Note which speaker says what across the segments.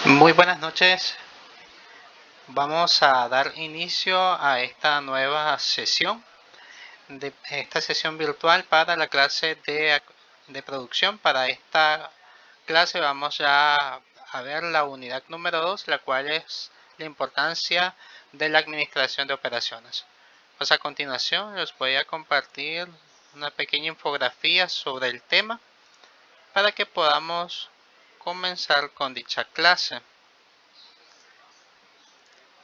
Speaker 1: Muy buenas noches. Vamos a dar inicio a esta nueva sesión, de esta sesión virtual para la clase de producción. Para esta clase vamos ya a ver la unidad número 2, la cual es la importancia de la administración de operaciones. Pues a continuación les voy a compartir una pequeña infografía sobre el tema para que podamos comenzar con dicha clase.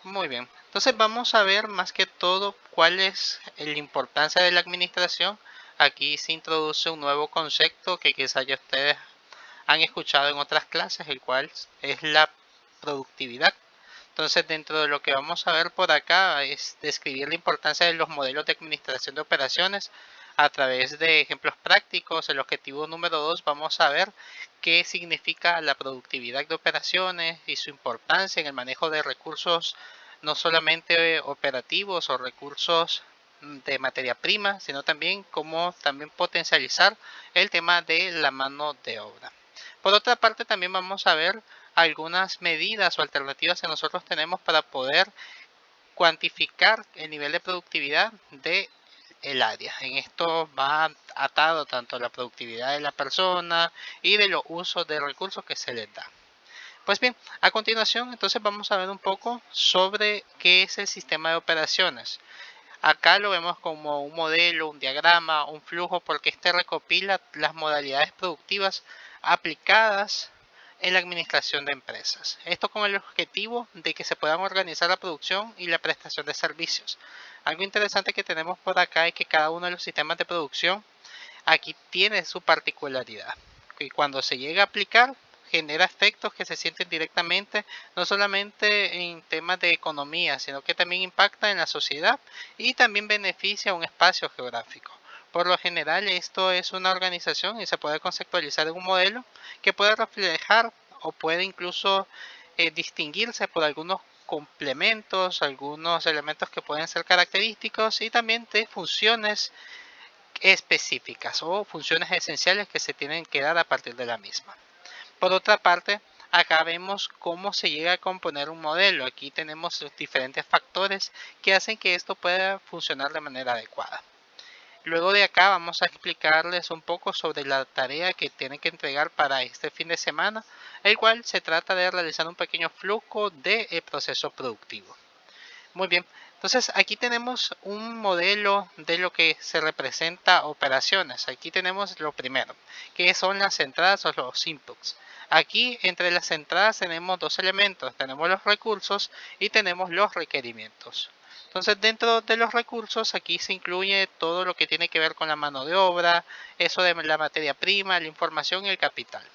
Speaker 1: Muy bien, entonces vamos a ver más que todo cuál es la importancia de la administración. Aquí se introduce un nuevo concepto que quizás ya ustedes han escuchado en otras clases, el cual es la productividad. Entonces dentro de lo que vamos a ver por acá es describir la importancia de los modelos de administración de operaciones a través de ejemplos prácticos. El objetivo número 2 vamos a ver qué significa la productividad de operaciones y su importancia en el manejo de recursos no solamente operativos o recursos de materia prima, sino también cómo también potencializar el tema de la mano de obra. Por otra parte, también vamos a ver algunas medidas o alternativas que nosotros tenemos para poder cuantificar el nivel de productividad de el área. En esto va atado tanto la productividad de la persona y de los usos de recursos que se les da. Pues bien, a continuación entonces vamos a ver un poco sobre qué es el sistema de operaciones. Acá lo vemos como un modelo, un diagrama, un flujo, porque este recopila las modalidades productivas aplicadas en la administración de empresas. Esto con el objetivo de que se puedan organizar la producción y la prestación de servicios. Algo interesante que tenemos por acá es que cada uno de los sistemas de producción aquí tiene su particularidad. Y cuando se llega a aplicar, genera efectos que se sienten directamente, no solamente en temas de economía, sino que también impacta en la sociedad y también beneficia a un espacio geográfico. Por lo general, esto es una organización y se puede conceptualizar en un modelo que puede reflejar o puede incluso distinguirse por algunos complementos, algunos elementos que pueden ser característicos y también de funciones específicas o funciones esenciales que se tienen que dar a partir de la misma. Por otra parte, acá vemos cómo se llega a componer un modelo. Aquí tenemos los diferentes factores que hacen que esto pueda funcionar de manera adecuada. Luego de acá vamos a explicarles un poco sobre la tarea que tienen que entregar para este fin de semana, el cual se trata de realizar un pequeño flujo de proceso productivo. Muy bien, entonces aquí tenemos un modelo de lo que se representa operaciones. Aquí tenemos lo primero, que son las entradas o los inputs. Aquí entre las entradas tenemos dos elementos, tenemos los recursos y tenemos los requerimientos. Entonces dentro de los recursos aquí se incluye todo lo que tiene que ver con la mano de obra, eso de la materia prima, la información y el capital.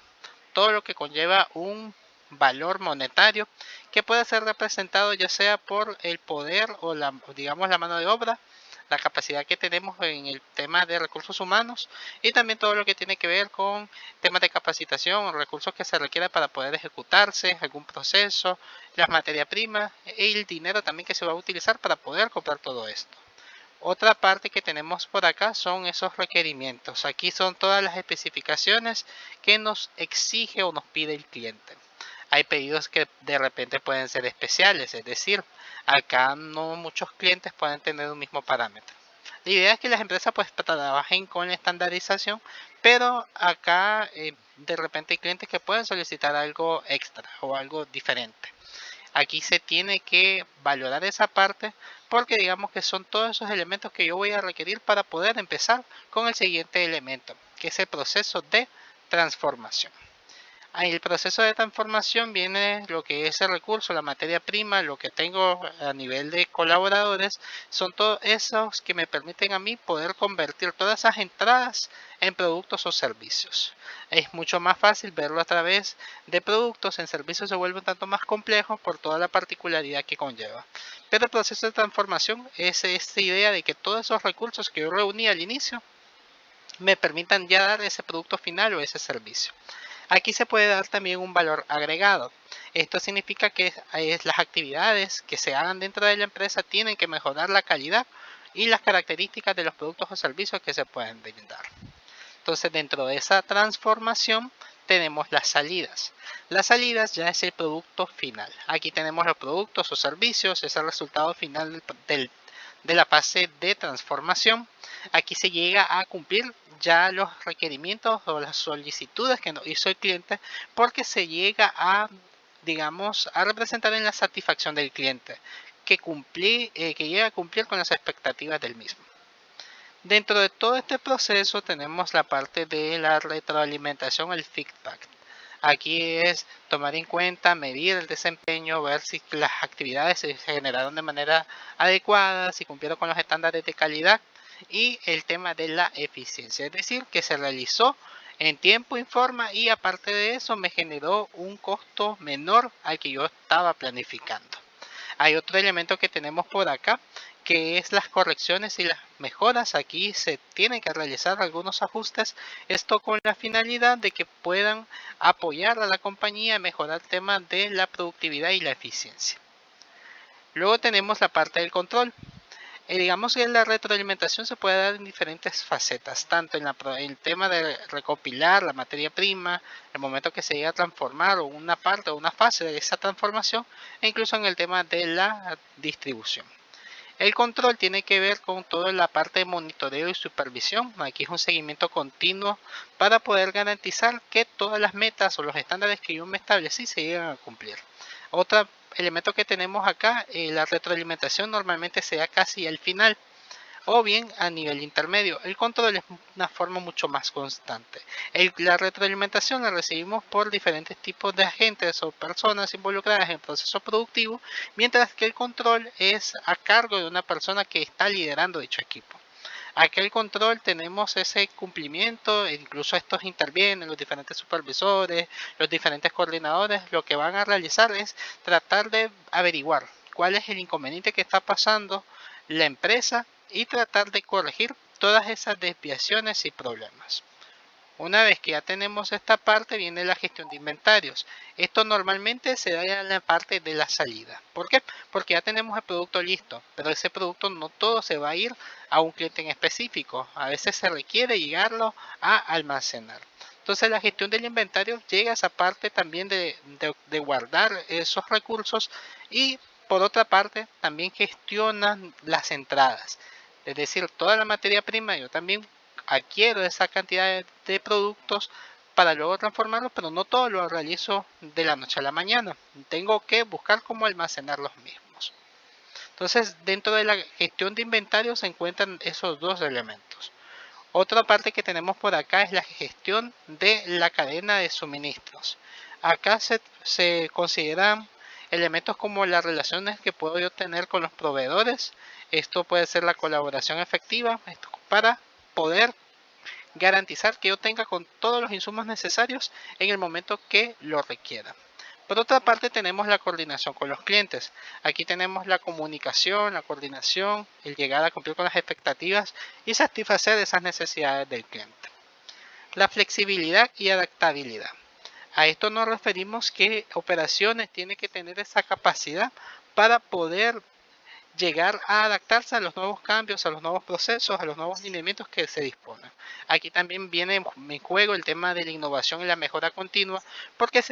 Speaker 1: Todo lo que conlleva un valor monetario que puede ser representado ya sea por el poder o digamos la mano de obra, la capacidad que tenemos en el tema de recursos humanos y también todo lo que tiene que ver con temas de capacitación, recursos que se requiera para poder ejecutarse algún proceso, las materias primas y el dinero también que se va a utilizar para poder comprar todo esto. Otra parte que tenemos por acá son esos requerimientos. Aquí son todas las especificaciones que nos exige o nos pide el cliente. Hay pedidos que de repente pueden ser especiales, es decir, acá no muchos clientes pueden tener un mismo parámetro. La idea es que las empresas pues trabajen con la estandarización, pero acá de repente hay clientes que pueden solicitar algo extra o algo diferente. Aquí se tiene que valorar esa parte porque digamos que son todos esos elementos que yo voy a requerir para poder empezar con el siguiente elemento, que es el proceso de transformación. En el proceso de transformación viene lo que es el recurso, la materia prima, lo que tengo a nivel de colaboradores, son todos esos que me permiten a mí poder convertir todas esas entradas en productos o servicios. Es mucho más fácil verlo a través de productos, en servicios se vuelve un tanto más complejo por toda la particularidad que conlleva. Pero el proceso de transformación es esta idea de que todos esos recursos que yo reuní al inicio me permitan ya dar ese producto final o ese servicio. Aquí se puede dar también un valor agregado. Esto significa que las actividades que se hagan dentro de la empresa tienen que mejorar la calidad y las características de los productos o servicios que se pueden brindar. Entonces, dentro de esa transformación tenemos las salidas. Las salidas ya es el producto final. Aquí tenemos los productos o servicios, es el resultado final de la fase de transformación. Aquí se llega a cumplir ya los requerimientos o las solicitudes que nos hizo el cliente, porque se llega a, digamos, a representar en la satisfacción del cliente, que llega a cumplir con las expectativas del mismo. Dentro de todo este proceso tenemos la parte de la retroalimentación, el feedback. Aquí es tomar en cuenta, medir el desempeño, ver si las actividades se generaron de manera adecuada, si cumplieron con los estándares de calidad y el tema de la eficiencia, es decir, que se realizó en tiempo y forma, y aparte de eso me generó un costo menor al que yo estaba planificando. Hay otro elemento que tenemos por acá, que es las correcciones y las mejoras. Aquí se tienen que realizar algunos ajustes, esto con la finalidad de que puedan apoyar a la compañía a mejorar el tema de la productividad y la eficiencia. Luego tenemos la parte del control. Digamos que la retroalimentación se puede dar en diferentes facetas, tanto en el tema de recopilar la materia prima, el momento que se llega a transformar o una parte o una fase de esa transformación, e incluso en el tema de la distribución. El control tiene que ver con toda la parte de monitoreo y supervisión. Aquí es un seguimiento continuo para poder garantizar que todas las metas o los estándares que yo me establecí se llegan a cumplir. Otro elemento que tenemos acá, la retroalimentación normalmente se da casi al final o bien a nivel intermedio. El control es una forma mucho más constante. La retroalimentación la recibimos por diferentes tipos de agentes o personas involucradas en el proceso productivo, mientras que el control es a cargo de una persona que está liderando dicho equipo. Aquí el control tenemos ese cumplimiento, e incluso estos intervienen los diferentes supervisores, los diferentes coordinadores. Lo que van a realizar es tratar de averiguar cuál es el inconveniente que está pasando la empresa y tratar de corregir todas esas desviaciones y problemas. Una vez que ya tenemos esta parte, viene la gestión de inventarios. Esto normalmente se da en la parte de la salida. ¿Por qué? Porque ya tenemos el producto listo, pero ese producto no todo se va a ir a un cliente en específico. A veces se requiere llegarlo a almacenar. Entonces la gestión del inventario llega a esa parte también de guardar esos recursos, y por otra parte también gestionan las entradas. Es decir, toda la materia prima yo también adquiero esa cantidad de productos para luego transformarlos, pero no todo lo realizo de la noche a la mañana. Tengo que buscar cómo almacenar los mismos. Entonces, dentro de la gestión de inventario se encuentran esos dos elementos. Otra parte que tenemos por acá es la gestión de la cadena de suministros. Acá se consideran elementos como las relaciones que puedo yo tener con los proveedores. Esto puede ser la colaboración efectiva para poder garantizar que yo tenga con todos los insumos necesarios en el momento que lo requiera. Por otra parte tenemos la coordinación con los clientes. Aquí tenemos la comunicación, la coordinación, el llegar a cumplir con las expectativas y satisfacer esas necesidades del cliente. La flexibilidad y adaptabilidad. A esto nos referimos que operaciones tiene que tener esa capacidad para poder llegar a adaptarse a los nuevos cambios, a los nuevos procesos, a los nuevos lineamientos que se disponen. Aquí también viene en juego el tema de la innovación y la mejora continua, porque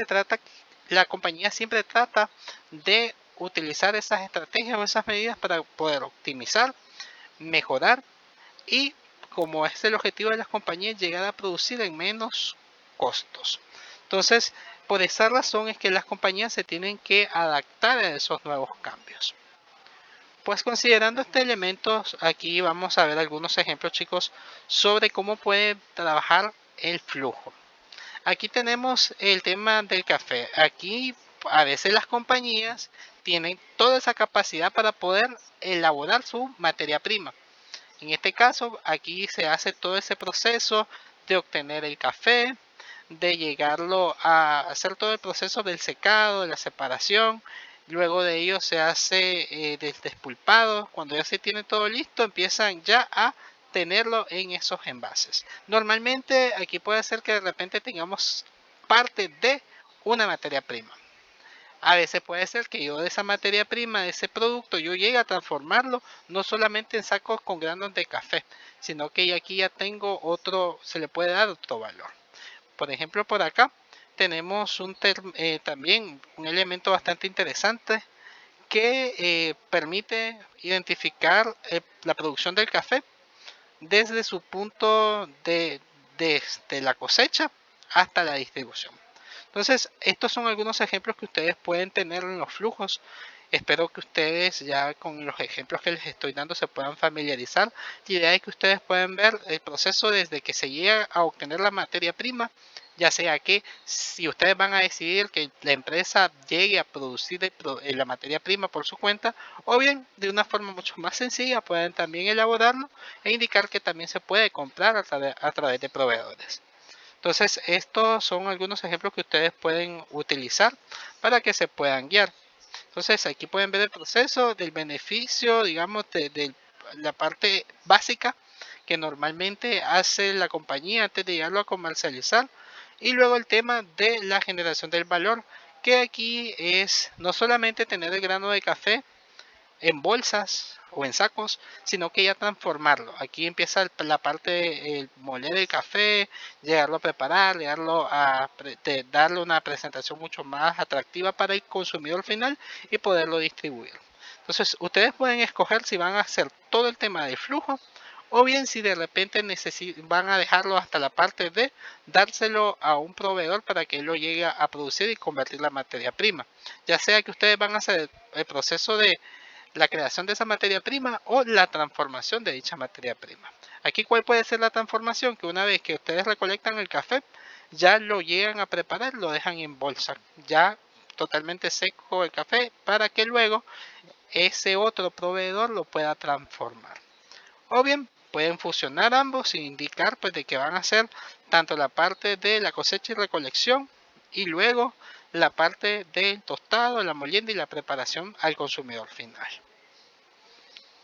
Speaker 1: la compañía siempre trata de utilizar esas estrategias o esas medidas para poder optimizar, mejorar y, como es el objetivo de las compañías, llegar a producir en menos costos. Entonces, por esa razón es que las compañías se tienen que adaptar a esos nuevos cambios. Pues considerando este elemento, aquí vamos a ver algunos ejemplos, chicos, sobre cómo puede trabajar el flujo. Aquí tenemos el tema del café. Aquí a veces las compañías tienen toda esa capacidad para poder elaborar su materia prima. En este caso, aquí se hace todo ese proceso de obtener el café, de llegarlo a hacer todo el proceso del secado, de la separación. Luego de ello se hace del despulpado. Cuando ya se tiene todo listo, empiezan ya a tenerlo en esos envases. Normalmente aquí puede ser que de repente tengamos parte de una materia prima. A veces puede ser que yo de esa materia prima, de ese producto, yo llegue a transformarlo no solamente en sacos con granos de café, sino que aquí ya tengo otro, se le puede dar otro valor. Por ejemplo, por acá tenemos también un elemento bastante interesante que permite identificar la producción del café desde su punto desde la cosecha hasta la distribución. Entonces, estos son algunos ejemplos que ustedes pueden tener en los flujos. Espero que ustedes ya con los ejemplos que les estoy dando se puedan familiarizar. La idea es que ustedes puedan ver el proceso desde que se llega a obtener la materia prima, ya sea que si ustedes van a decidir que la empresa llegue a producir la materia prima por su cuenta, o bien de una forma mucho más sencilla pueden también elaborarlo e indicar que también se puede comprar a través de proveedores. Entonces, estos son algunos ejemplos que ustedes pueden utilizar para que se puedan guiar. Entonces, aquí pueden ver el proceso del beneficio, digamos, de la parte básica que normalmente hace la compañía antes de llegarlo a comercializar. Y luego el tema de la generación del valor, que aquí es no solamente tener el grano de café en bolsas o en sacos, sino que ya transformarlo. Aquí empieza la parte de moler el café, llegarlo a preparar, darle una presentación mucho más atractiva para el consumidor final y poderlo distribuir. Entonces, ustedes pueden escoger si van a hacer todo el tema del flujo o bien si de repente van a dejarlo hasta la parte de dárselo a un proveedor para que él lo llegue a producir y convertir la materia prima. Ya sea que ustedes van a hacer el proceso de la creación de esa materia prima o la transformación de dicha materia prima. Aquí, ¿cuál puede ser la transformación? Que una vez que ustedes recolectan el café, ya lo llegan a preparar, lo dejan en bolsa, ya totalmente seco el café, para que luego ese otro proveedor lo pueda transformar. O bien pueden fusionar ambos e indicar pues de que van a hacer tanto la parte de la cosecha y recolección y luego la parte del tostado, la molienda y la preparación al consumidor final.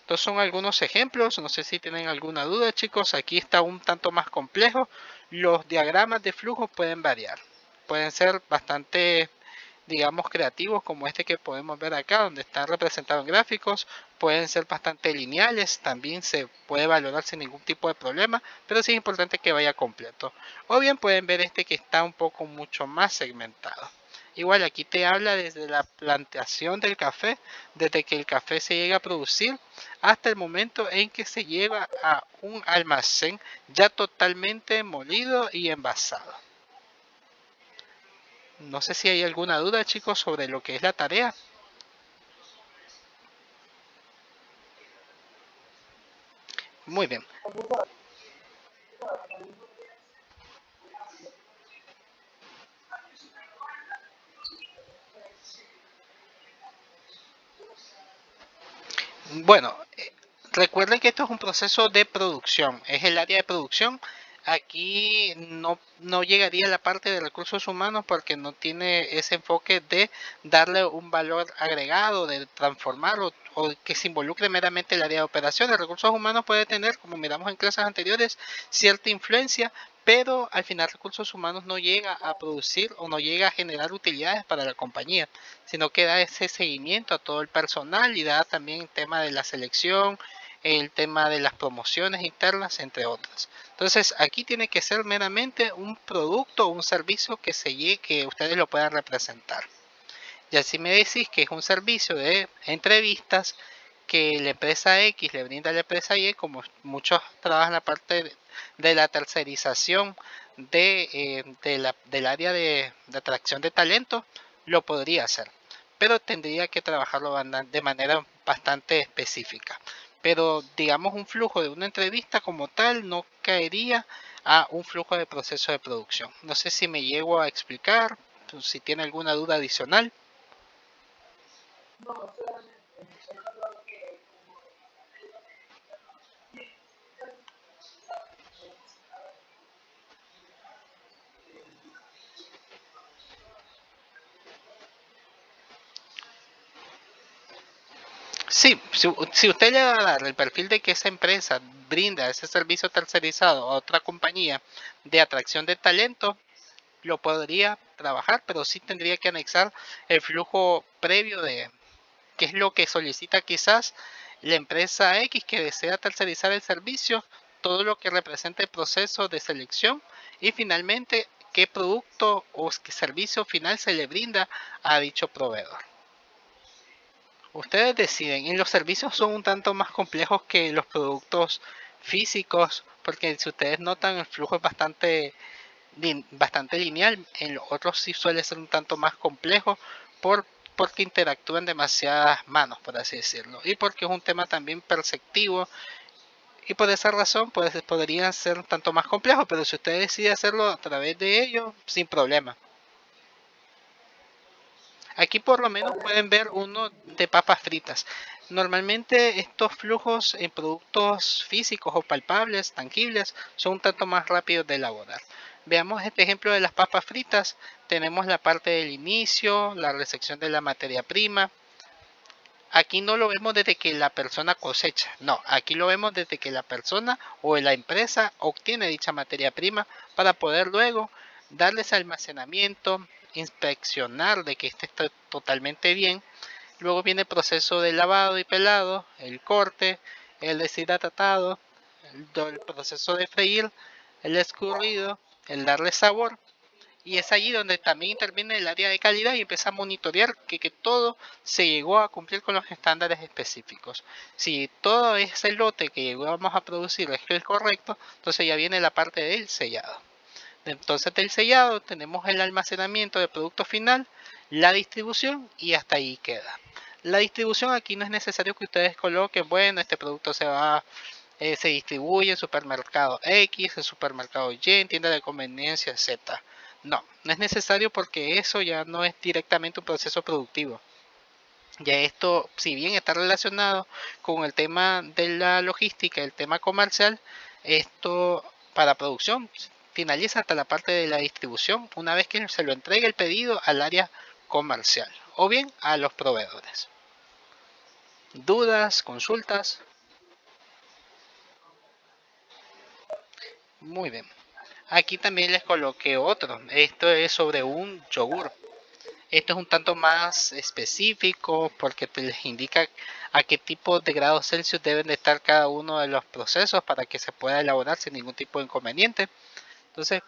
Speaker 1: Estos son algunos ejemplos, no sé si tienen alguna duda, chicos. Aquí está un tanto más complejo. Los diagramas de flujo pueden variar, pueden ser bastante, digamos, creativos, como este que podemos ver acá, donde están representados en gráficos. Pueden ser bastante lineales, también se puede valorar sin ningún tipo de problema, pero sí es importante que vaya completo. O bien pueden ver este que está un poco mucho más segmentado. Igual aquí te habla desde la plantación del café, desde que el café se llega a producir hasta el momento en que se lleva a un almacén ya totalmente molido y envasado. No sé si hay alguna duda, chicos, sobre lo que es la tarea. Muy bien. Bueno, recuerden que esto es un proceso de producción, es el área de producción. Aquí no llegaría a la parte de recursos humanos porque no tiene ese enfoque de darle un valor agregado, de transformarlo o que se involucre meramente el área de operaciones. Recursos humanos puede tener, como miramos en clases anteriores, cierta influencia, pero al final recursos humanos no llega a producir o no llega a generar utilidades para la compañía, sino que da ese seguimiento a todo el personal y da también el tema de la selección, el tema de las promociones internas, entre otras. Entonces, aquí tiene que ser meramente un producto o un servicio que ustedes lo puedan representar. Y así me decís que es un servicio de entrevistas que la empresa X le brinda a la empresa Y, como muchos trabajan la parte de la tercerización del área de atracción de talento, lo podría hacer, pero tendría que trabajarlo de manera bastante específica. Pero digamos un flujo de una entrevista como tal no caería a un flujo de proceso de producción. No sé si me llego a explicar, si tiene alguna duda adicional. Sí, si usted le va a dar el perfil de que esa empresa brinda ese servicio tercerizado a otra compañía de atracción de talento, lo podría trabajar, pero sí tendría que anexar el flujo previo de qué es lo que solicita quizás la empresa X que desea tercerizar el servicio, todo lo que representa el proceso de selección y finalmente qué producto o qué servicio final se le brinda a dicho proveedor. Ustedes deciden, y los servicios son un tanto más complejos que los productos físicos, porque si ustedes notan el flujo es bastante lineal, en los otros sí suele ser un tanto más complejo porque interactúan demasiadas manos, por así decirlo, y porque es un tema también perceptivo, y por esa razón pues podrían ser un tanto más complejos, pero si usted decide hacerlo a través de ellos, sin problema. Aquí por lo menos pueden ver uno de papas fritas. Normalmente estos flujos en productos físicos o palpables, tangibles, son un tanto más rápidos de elaborar. Veamos este ejemplo de las papas fritas. Tenemos la parte del inicio, la recepción de la materia prima. Aquí no lo vemos desde que la persona cosecha, no, aquí lo vemos desde que la persona o la empresa obtiene dicha materia prima para poder luego darles almacenamiento, inspeccionar de que esté totalmente bien. Luego viene el proceso de lavado y pelado, el corte, el deshidratado, el proceso de freír, el escurrido, el darle sabor. Y es allí donde también interviene el área de calidad y empieza a monitorear que todo se llegó a cumplir con los estándares específicos. Si todo ese lote que llegamos a producir es el correcto, entonces ya viene la parte del sellado. Entonces del sellado tenemos el almacenamiento del producto final, la distribución y hasta ahí queda. La distribución aquí no es necesario que ustedes coloquen, bueno, este producto se distribuye en supermercado X, en supermercado Y, en tienda de conveniencia Z. No, no es necesario porque eso ya no es directamente un proceso productivo. Ya esto, si bien está relacionado con el tema de la logística, el tema comercial, esto para producción finaliza hasta la parte de la distribución una vez que se lo entregue el pedido al área comercial o bien a los proveedores. ¿Dudas? ¿Consultas? Muy bien. Aquí también les coloqué otro. Esto es sobre un yogur. Esto es un tanto más específico porque les indica a qué tipo de grados Celsius deben de estar cada uno de los procesos para que se pueda elaborar sin ningún tipo de inconveniente. Entonces,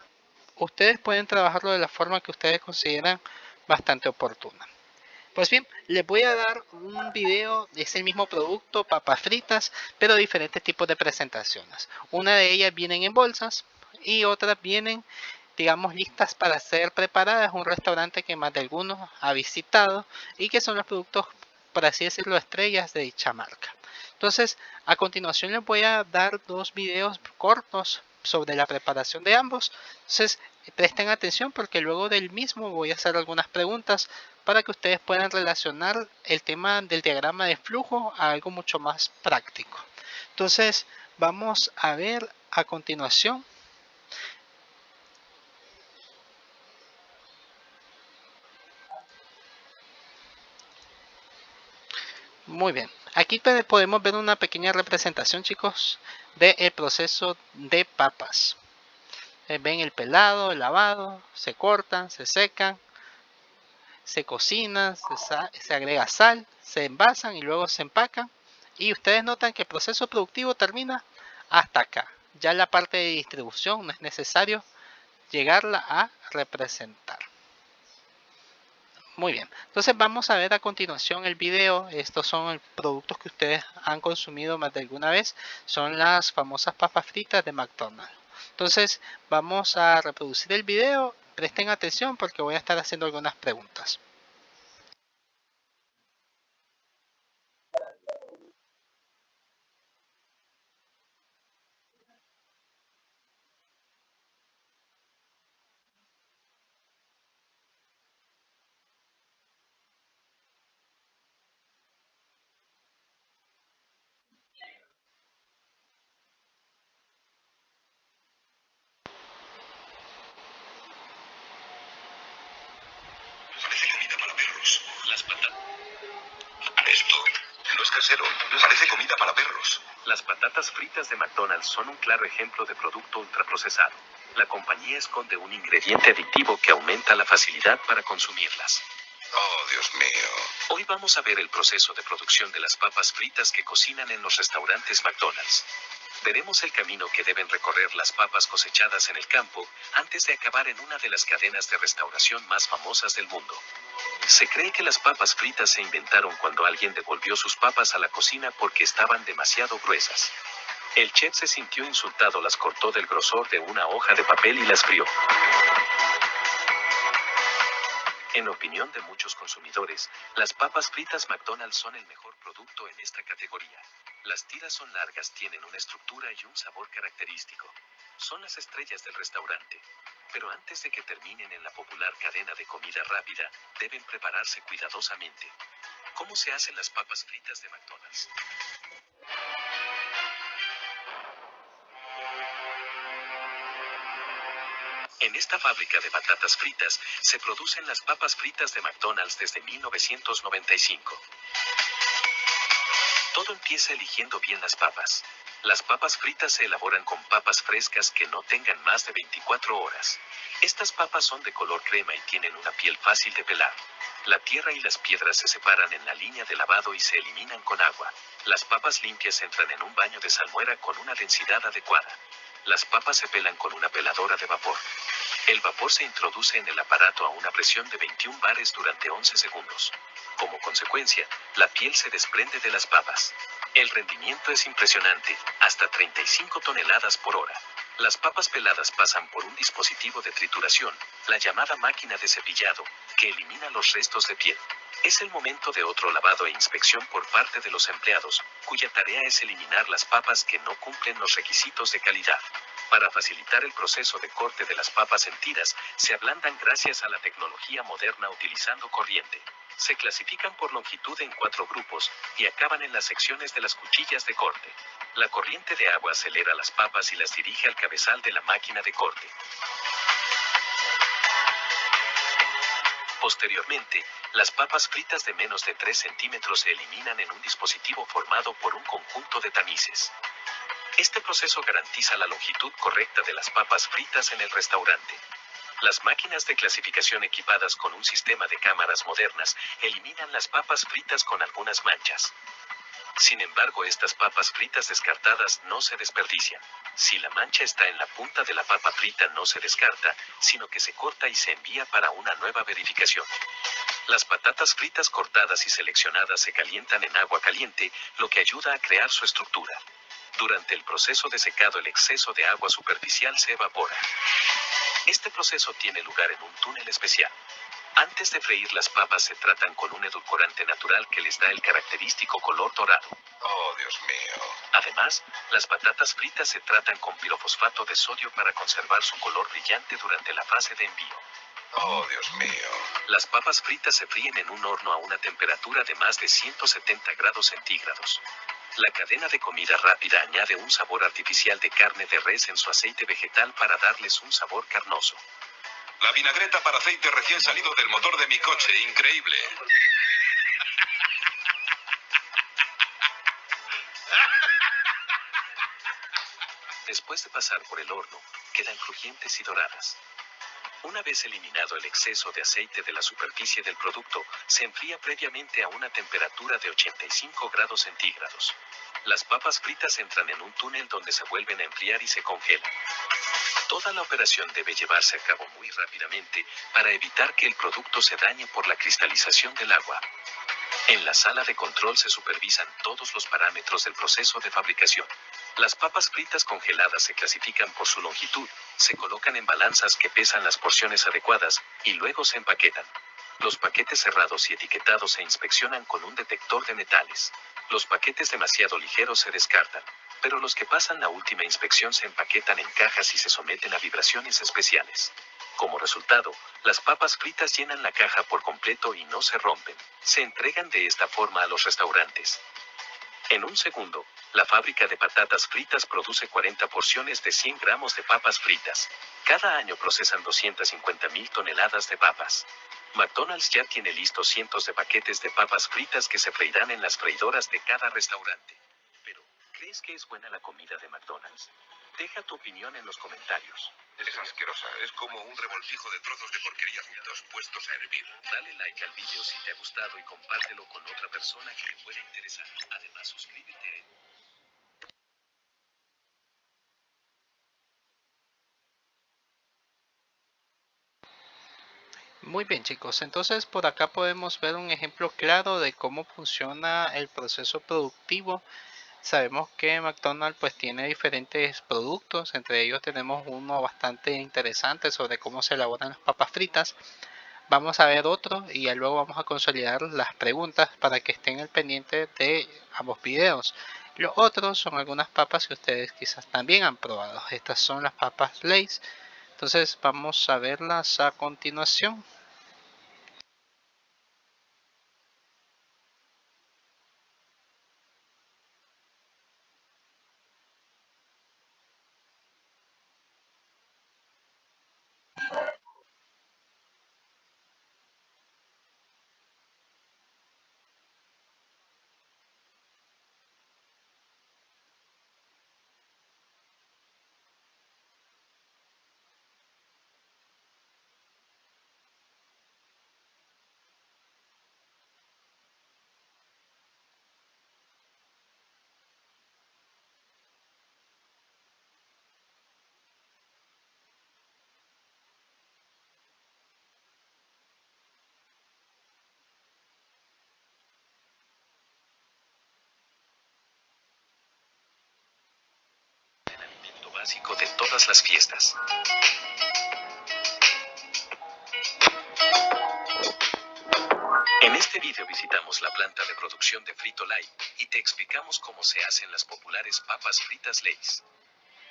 Speaker 1: ustedes pueden trabajarlo de la forma que ustedes consideran bastante oportuna. Pues bien, les voy a dar un video, es el mismo producto, papas fritas, pero diferentes tipos de presentaciones. Una de ellas vienen en bolsas y otras vienen, digamos, listas para ser preparadas. Un restaurante que más de algunos ha visitado y que son los productos, por así decirlo, estrellas de dicha marca. Entonces, a continuación les voy a dar dos videos cortos sobre la preparación de ambos. Entonces, presten atención porque luego del mismo voy a hacer algunas preguntas para que ustedes puedan relacionar el tema del diagrama de flujo a algo mucho más práctico. Entonces, vamos a ver a continuación. Muy bien, aquí podemos ver una pequeña representación, chicos, del proceso de papas. Ven el pelado, el lavado, se cortan, se secan, se cocinan, se agrega sal, se envasan y luego se empacan. Y ustedes notan que el proceso productivo termina hasta acá. Ya en la parte de distribución no es necesario llegarla a representar. Muy bien, entonces vamos a ver a continuación el video. Estos son productos que ustedes han consumido más de alguna vez. Son las famosas papas fritas de McDonald's. Entonces vamos a reproducir el video. Presten atención porque voy a estar haciendo algunas preguntas.
Speaker 2: Parece comida para perros. Las patatas. Esto no es casero. Parece comida para perros. Las patatas fritas de McDonald's son un claro ejemplo de producto ultraprocesado. La compañía esconde un ingrediente adictivo que aumenta la facilidad para consumirlas. Oh, Dios mío. Hoy vamos a ver el proceso de producción de las papas fritas que cocinan en los restaurantes McDonald's. Veremos el camino que deben recorrer las papas cosechadas en el campo antes de acabar en una de las cadenas de restauración más famosas del mundo. Se cree que las papas fritas se inventaron cuando alguien devolvió sus papas a la cocina porque estaban demasiado gruesas. El chef se sintió insultado, las cortó del grosor de una hoja de papel y las frió. En opinión de muchos consumidores, las papas fritas McDonald's son el mejor producto en esta categoría. Las tiras son largas, tienen una estructura y un sabor característico. Son las estrellas del restaurante. Pero antes de que terminen en la popular cadena de comida rápida, deben prepararse cuidadosamente. ¿Cómo se hacen las papas fritas de McDonald's? En esta fábrica de patatas fritas se producen las papas fritas de McDonald's desde 1995. Todo empieza eligiendo bien las papas. Las papas fritas se elaboran con papas frescas que no tengan más de 24 horas. Estas papas son de color crema y tienen una piel fácil de pelar. La tierra y las piedras se separan en la línea de lavado y se eliminan con agua. Las papas limpias entran en un baño de salmuera con una densidad adecuada. Las papas se pelan con una peladora de vapor. El vapor se introduce en el aparato a una presión de 21 bares durante 11 segundos. Como consecuencia, la piel se desprende de las papas. El rendimiento es impresionante, hasta 35 toneladas por hora. Las papas peladas pasan por un dispositivo de trituración, la llamada máquina de cepillado, que elimina los restos de piel. Es el momento de otro lavado e inspección por parte de los empleados, cuya tarea es eliminar las papas que no cumplen los requisitos de calidad. Para facilitar el proceso de corte de las papas en tiras, se ablandan gracias a la tecnología moderna utilizando corriente. Se clasifican por longitud en 4 grupos y acaban en las secciones de las cuchillas de corte. La corriente de agua acelera las papas y las dirige al cabezal de la máquina de corte. Posteriormente, las papas fritas de menos de 3 centímetros se eliminan en un dispositivo formado por un conjunto de tamices. Este proceso garantiza la longitud correcta de las papas fritas en el restaurante. Las máquinas de clasificación equipadas con un sistema de cámaras modernas eliminan las papas fritas con algunas manchas. Sin embargo, estas papas fritas descartadas no se desperdician. Si la mancha está en la punta de la papa frita, no se descarta, sino que se corta y se envía para una nueva verificación. Las patatas fritas cortadas y seleccionadas se calientan en agua caliente, lo que ayuda a crear su estructura. Durante el proceso de secado, el exceso de agua superficial se evapora. Este proceso tiene lugar en un túnel especial. Antes de freír, las papas se tratan con un edulcorante natural que les da el característico color dorado.
Speaker 3: Oh, Dios mío.
Speaker 2: Además, las patatas fritas se tratan con pirofosfato de sodio para conservar su color brillante durante la fase de envío.
Speaker 3: Oh, Dios mío.
Speaker 2: Las papas fritas se fríen en un horno a una temperatura de más de 170 grados centígrados. La cadena de comida rápida añade un sabor artificial de carne de res en su aceite vegetal para darles un sabor carnoso.
Speaker 3: La vinagreta para aceite recién salido del motor de mi coche. Increíble.
Speaker 2: Después de pasar por el horno, quedan crujientes y doradas. Una vez eliminado el exceso de aceite de la superficie del producto, se enfría previamente a una temperatura de 85 grados centígrados. Las papas fritas entran en un túnel donde se vuelven a enfriar y se congelan. Toda la operación debe llevarse a cabo muy rápidamente para evitar que el producto se dañe por la cristalización del agua. En la sala de control se supervisan todos los parámetros del proceso de fabricación. Las papas fritas congeladas se clasifican por su longitud, se colocan en balanzas que pesan las porciones adecuadas y luego se empaquetan. Los paquetes cerrados y etiquetados se inspeccionan con un detector de metales. Los paquetes demasiado ligeros se descartan, pero los que pasan la última inspección se empaquetan en cajas y se someten a vibraciones especiales. Como resultado, las papas fritas llenan la caja por completo y no se rompen. Se entregan de esta forma a los restaurantes. En un segundo, la fábrica de patatas fritas produce 40 porciones de 100 gramos de papas fritas. Cada año procesan 250.000 toneladas de papas. McDonald's ya tiene listos cientos de paquetes de papas fritas que se freirán en las freidoras de cada restaurante. Pero, ¿crees que es buena la comida de McDonald's? Deja tu opinión en los comentarios.
Speaker 3: Es asquerosa. Es como un revoltijo de trozos de porquería juntos puestos a hervir.
Speaker 2: Dale like al video si te ha gustado y compártelo con otra persona que le pueda interesar. Además, suscríbete a
Speaker 1: Muy bien, chicos, entonces por acá podemos ver un ejemplo claro de cómo funciona el proceso productivo. Sabemos que McDonald's pues tiene diferentes productos, entre ellos tenemos uno bastante interesante sobre cómo se elaboran las papas fritas. Vamos a ver otro y ya luego vamos a consolidar las preguntas para que estén al pendiente de ambos videos. Los otros son algunas papas que ustedes quizás también han probado. Estas son las papas Lay's. Entonces vamos a verlas a continuación.
Speaker 2: Alimento básico de todas las fiestas. En este video visitamos la planta de producción de Frito-Lay y te explicamos cómo se hacen las populares papas fritas Lay's.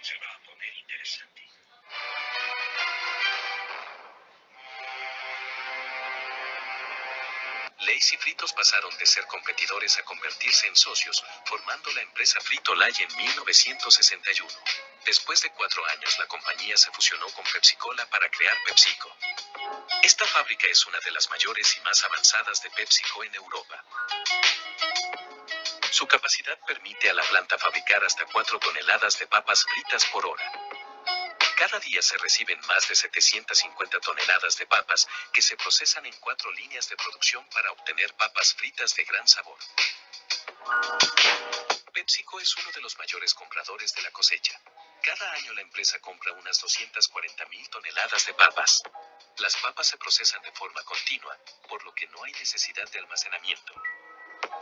Speaker 2: Se va a poner interesante. Lay's y Fritos pasaron de ser competidores a convertirse en socios, formando la empresa Frito-Lay en 1961. Después de 4 años, la compañía se fusionó con Pepsi-Cola para crear PepsiCo. Esta fábrica es una de las mayores y más avanzadas de PepsiCo en Europa. Su capacidad permite a la planta fabricar hasta 4 toneladas de papas fritas por hora. Cada día se reciben más de 750 toneladas de papas que se procesan en 4 líneas de producción para obtener papas fritas de gran sabor. PepsiCo es uno de los mayores compradores de la cosecha. Cada año la empresa compra unas 240.000 toneladas de papas. Las papas se procesan de forma continua, por lo que no hay necesidad de almacenamiento.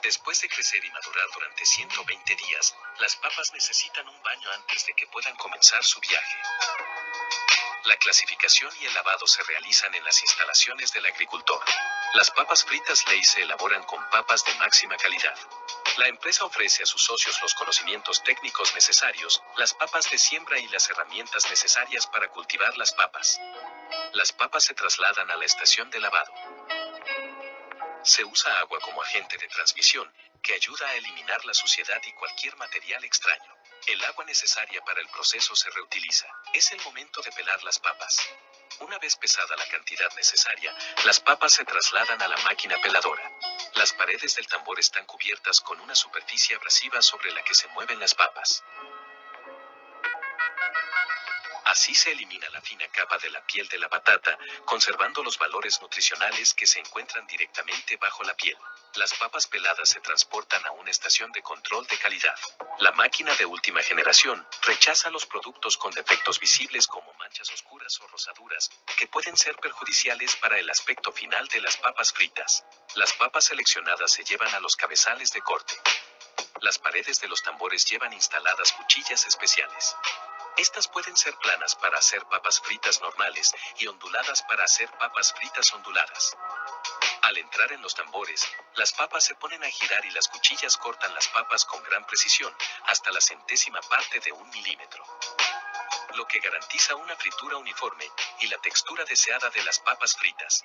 Speaker 2: Después de crecer y madurar durante 120 días, las papas necesitan un baño antes de que puedan comenzar su viaje. La clasificación y el lavado se realizan en las instalaciones del agricultor. Las papas fritas Lay's se elaboran con papas de máxima calidad. La empresa ofrece a sus socios los conocimientos técnicos necesarios, las papas de siembra y las herramientas necesarias para cultivar las papas. Las papas se trasladan a la estación de lavado. Se usa agua como agente de transmisión, que ayuda a eliminar la suciedad y cualquier material extraño. El agua necesaria para el proceso se reutiliza. Es el momento de pelar las papas. Una vez pesada la cantidad necesaria, las papas se trasladan a la máquina peladora. Las paredes del tambor están cubiertas con una superficie abrasiva sobre la que se mueven las papas. Así se elimina la fina capa de la piel de la patata, conservando los valores nutricionales que se encuentran directamente bajo la piel. Las papas peladas se transportan a una estación de control de calidad. La máquina de última generación rechaza los productos con defectos visibles como manchas oscuras o rosaduras, que pueden ser perjudiciales para el aspecto final de las papas fritas. Las papas seleccionadas se llevan a los cabezales de corte. Las paredes de los tambores llevan instaladas cuchillas especiales. Estas pueden ser planas para hacer papas fritas normales y onduladas para hacer papas fritas onduladas. Al entrar en los tambores, las papas se ponen a girar y las cuchillas cortan las papas con gran precisión, hasta la centésima parte de 1 milímetro. Lo que garantiza una fritura uniforme y la textura deseada de las papas fritas.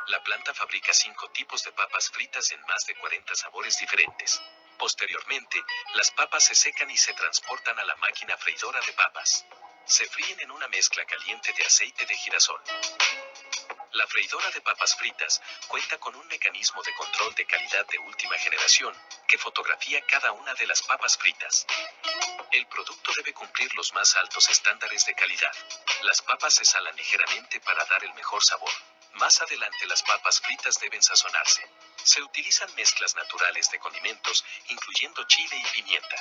Speaker 2: La planta fabrica 5 tipos de papas fritas en más de 40 sabores diferentes. Posteriormente, las papas se secan y se transportan a la máquina freidora de papas. Se fríen en una mezcla caliente de aceite de girasol. La freidora de papas fritas cuenta con un mecanismo de control de calidad de última generación, que fotografía cada una de las papas fritas. El producto debe cumplir los más altos estándares de calidad. Las papas se salan ligeramente para dar el mejor sabor. Más adelante las papas fritas deben sazonarse. Se utilizan mezclas naturales de condimentos, incluyendo chile y pimienta.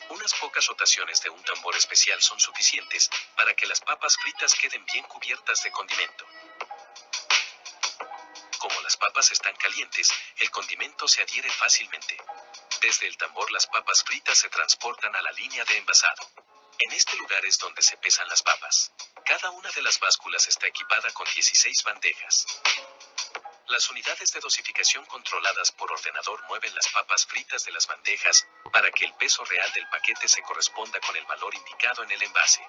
Speaker 2: Unas pocas rotaciones de un tambor especial son suficientes para que las papas fritas queden bien cubiertas de condimento. Como las papas están calientes, el condimento se adhiere fácilmente. Desde el tambor las papas fritas se transportan a la línea de envasado. En este lugar es donde se pesan las papas. Cada una de las básculas está equipada con 16 bandejas. Las unidades de dosificación controladas por ordenador mueven las papas fritas de las bandejas para que el peso real del paquete se corresponda con el valor indicado en el envase.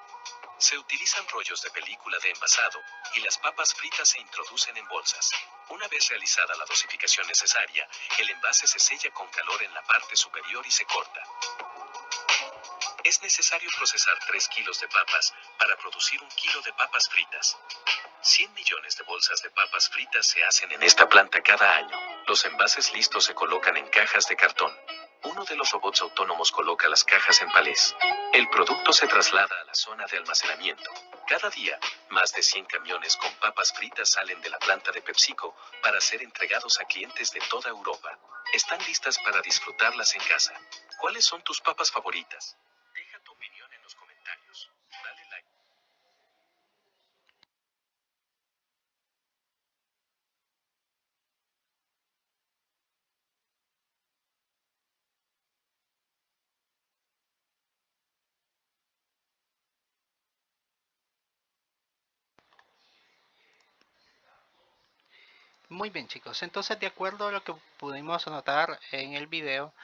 Speaker 2: Se utilizan rollos de película de envasado y las papas fritas se introducen en bolsas. Una vez realizada la dosificación necesaria, el envase se sella con calor en la parte superior y se corta. Es necesario procesar 3 kilos de papas para producir 1 kilo de papas fritas. 100 millones de bolsas de papas fritas se hacen en esta planta cada año. Los envases listos se colocan en cajas de cartón. Uno de los robots autónomos coloca las cajas en palés. El producto se traslada a la zona de almacenamiento. Cada día, más de 100 camiones con papas fritas salen de la planta de PepsiCo para ser entregados a clientes de toda Europa. Están listas para disfrutarlas en casa. ¿Cuáles son tus papas favoritas? Deja tu opinión en los comentarios. Dale like.
Speaker 1: Muy bien, chicos. Entonces, de acuerdo a lo que pudimos notar en el video,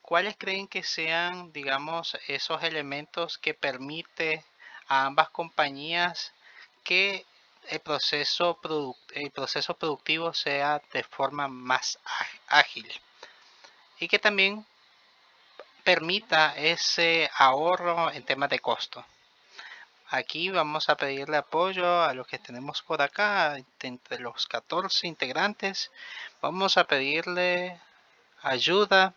Speaker 1: ¿cuáles creen que sean, digamos, esos elementos que permite a ambas compañías que el proceso productivo sea de forma más ágil y que también permita ese ahorro en temas de costo? Aquí vamos a pedirle apoyo a los que tenemos por acá, entre los 14 integrantes. Vamos a pedirle ayuda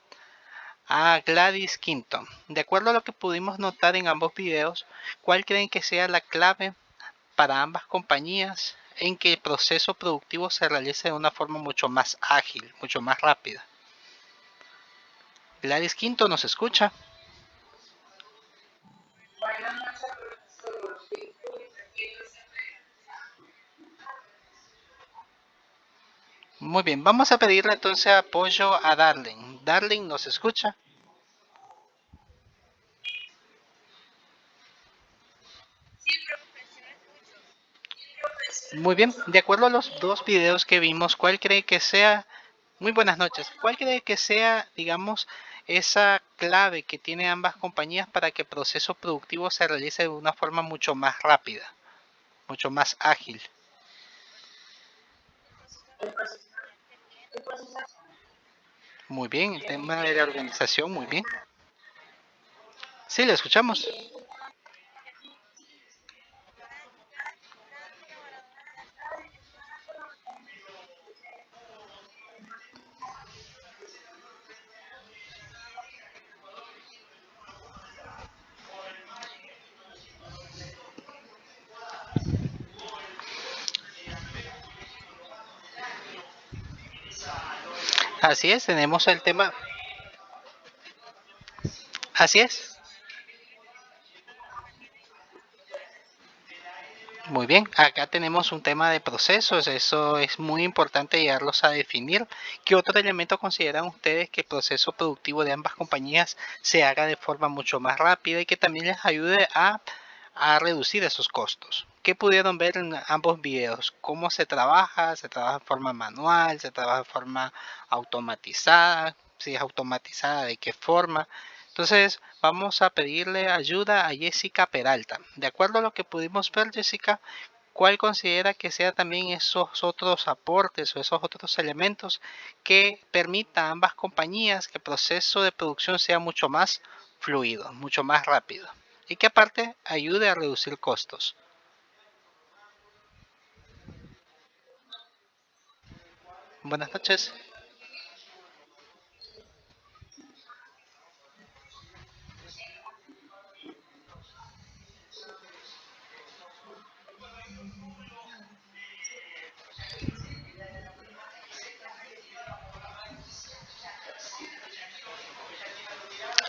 Speaker 1: a Gladys Quinto. De acuerdo a lo que pudimos notar en ambos videos, ¿cuál creen que sea la clave para ambas compañías en que el proceso productivo se realice de una forma mucho más ágil, mucho más rápida? Gladys Quinto, ¿nos escucha? Muy bien, vamos a pedirle entonces apoyo a Darling. Darling, ¿nos escucha? Muy bien, de acuerdo a los dos videos que vimos, ¿cuál cree que sea, muy buenas noches, cuál cree que sea, digamos, esa clave que tiene ambas compañías para que el proceso productivo se realice de una forma mucho más rápida, mucho más ágil? Muy bien, el tema de la organización, muy bien. Sí, le escuchamos. Así es, tenemos el tema. Así es. Muy bien, acá tenemos un tema de procesos, eso es muy importante llegarlos a definir. ¿Qué otro elemento consideran ustedes que el proceso productivo de ambas compañías se haga de forma mucho más rápida y que también les ayude a reducir esos costos? ¿Qué pudieron ver en ambos videos? ¿Cómo se trabaja de forma manual, se trabaja de forma automatizada? Si es automatizada, ¿de qué forma? Entonces vamos a pedirle ayuda a Jessica Peralta. De acuerdo a lo que pudimos ver, Jessica, ¿cuál considera que sea también esos otros aportes o esos otros elementos que permita a ambas compañías que el proceso de producción sea mucho más fluido, mucho más rápido y que aparte ayude a reducir costos? Buenas noches.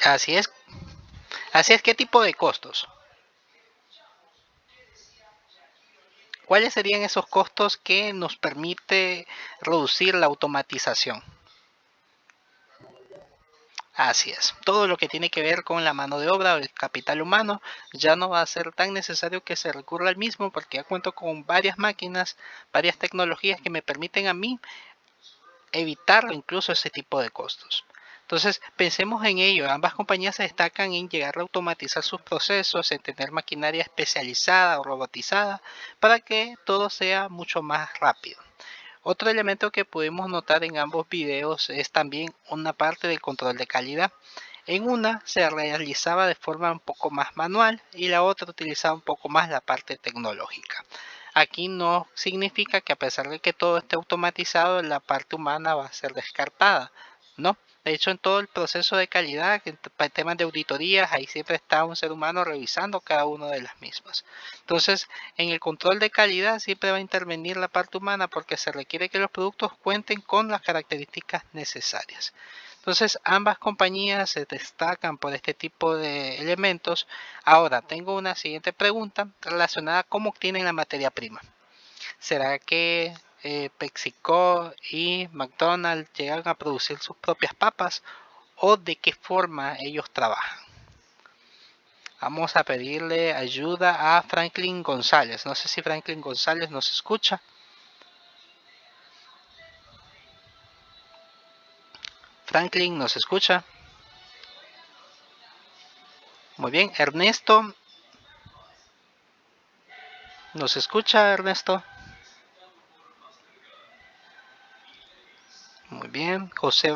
Speaker 1: Así es. Así es, ¿qué tipo de costos? ¿Cuáles serían esos costos que nos permite reducir la automatización? Así es, todo lo que tiene que ver con la mano de obra o el capital humano ya no va a ser tan necesario que se recurra al mismo porque ya cuento con varias máquinas, varias tecnologías que me permiten a mí evitar incluso ese tipo de costos. Entonces, pensemos en ello. Ambas compañías se destacan en llegar a automatizar sus procesos, en tener maquinaria especializada o robotizada para que todo sea mucho más rápido. Otro elemento que podemos notar en ambos videos es también una parte del control de calidad. En una se realizaba de forma un poco más manual y la otra utilizaba un poco más la parte tecnológica. Aquí no significa que a pesar de que todo esté automatizado, la parte humana va a ser descartada, ¿no? De hecho, en todo el proceso de calidad, en temas de auditorías, ahí siempre está un ser humano revisando cada una de las mismas. Entonces, en el control de calidad siempre va a intervenir la parte humana porque se requiere que los productos cuenten con las características necesarias. Entonces, ambas compañías se destacan por este tipo de elementos. Ahora, tengo una siguiente pregunta relacionada a cómo obtienen la materia prima. ¿Será que PepsiCo y McDonald's llegan a producir sus propias papas o de qué forma ellos trabajan? Vamos a pedirle ayuda a Franklin González. No sé si Franklin González nos escucha. Franklin nos escucha. Muy bien. Ernesto. ¿Nos escucha, Ernesto? Muy bien. José.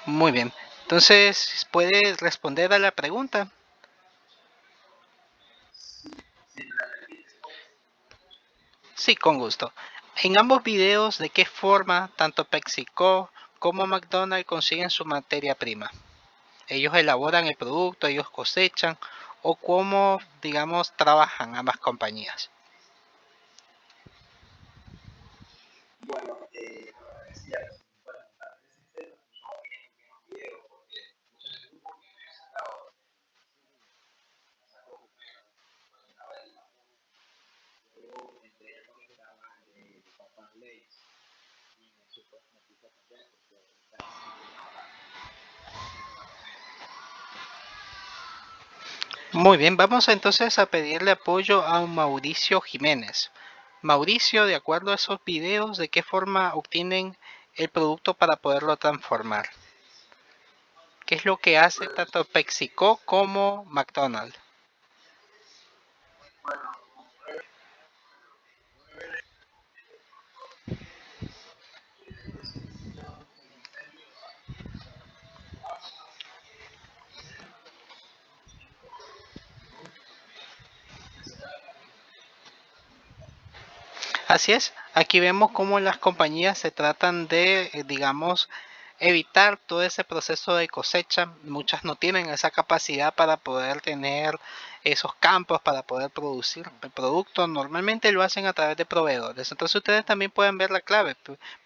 Speaker 1: Muy bien. Entonces, ¿puede responder a la pregunta? Sí, con gusto. En ambos videos, ¿de qué forma tanto PepsiCo como McDonald's consiguen su materia prima? Ellos elaboran el producto, ellos cosechan o cómo, digamos, trabajan ambas compañías. Muy bien, vamos entonces a pedirle apoyo a Mauricio Jiménez. Mauricio, de acuerdo a esos videos, ¿de qué forma obtienen el producto para poderlo transformar? ¿Qué es lo que hace tanto PepsiCo como McDonald's? Así es, aquí vemos cómo las compañías se tratan de, digamos, evitar todo ese proceso de cosecha. Muchas no tienen esa capacidad para poder tener esos campos, para poder producir el producto. Normalmente lo hacen a través de proveedores. Entonces ustedes también pueden ver la clave.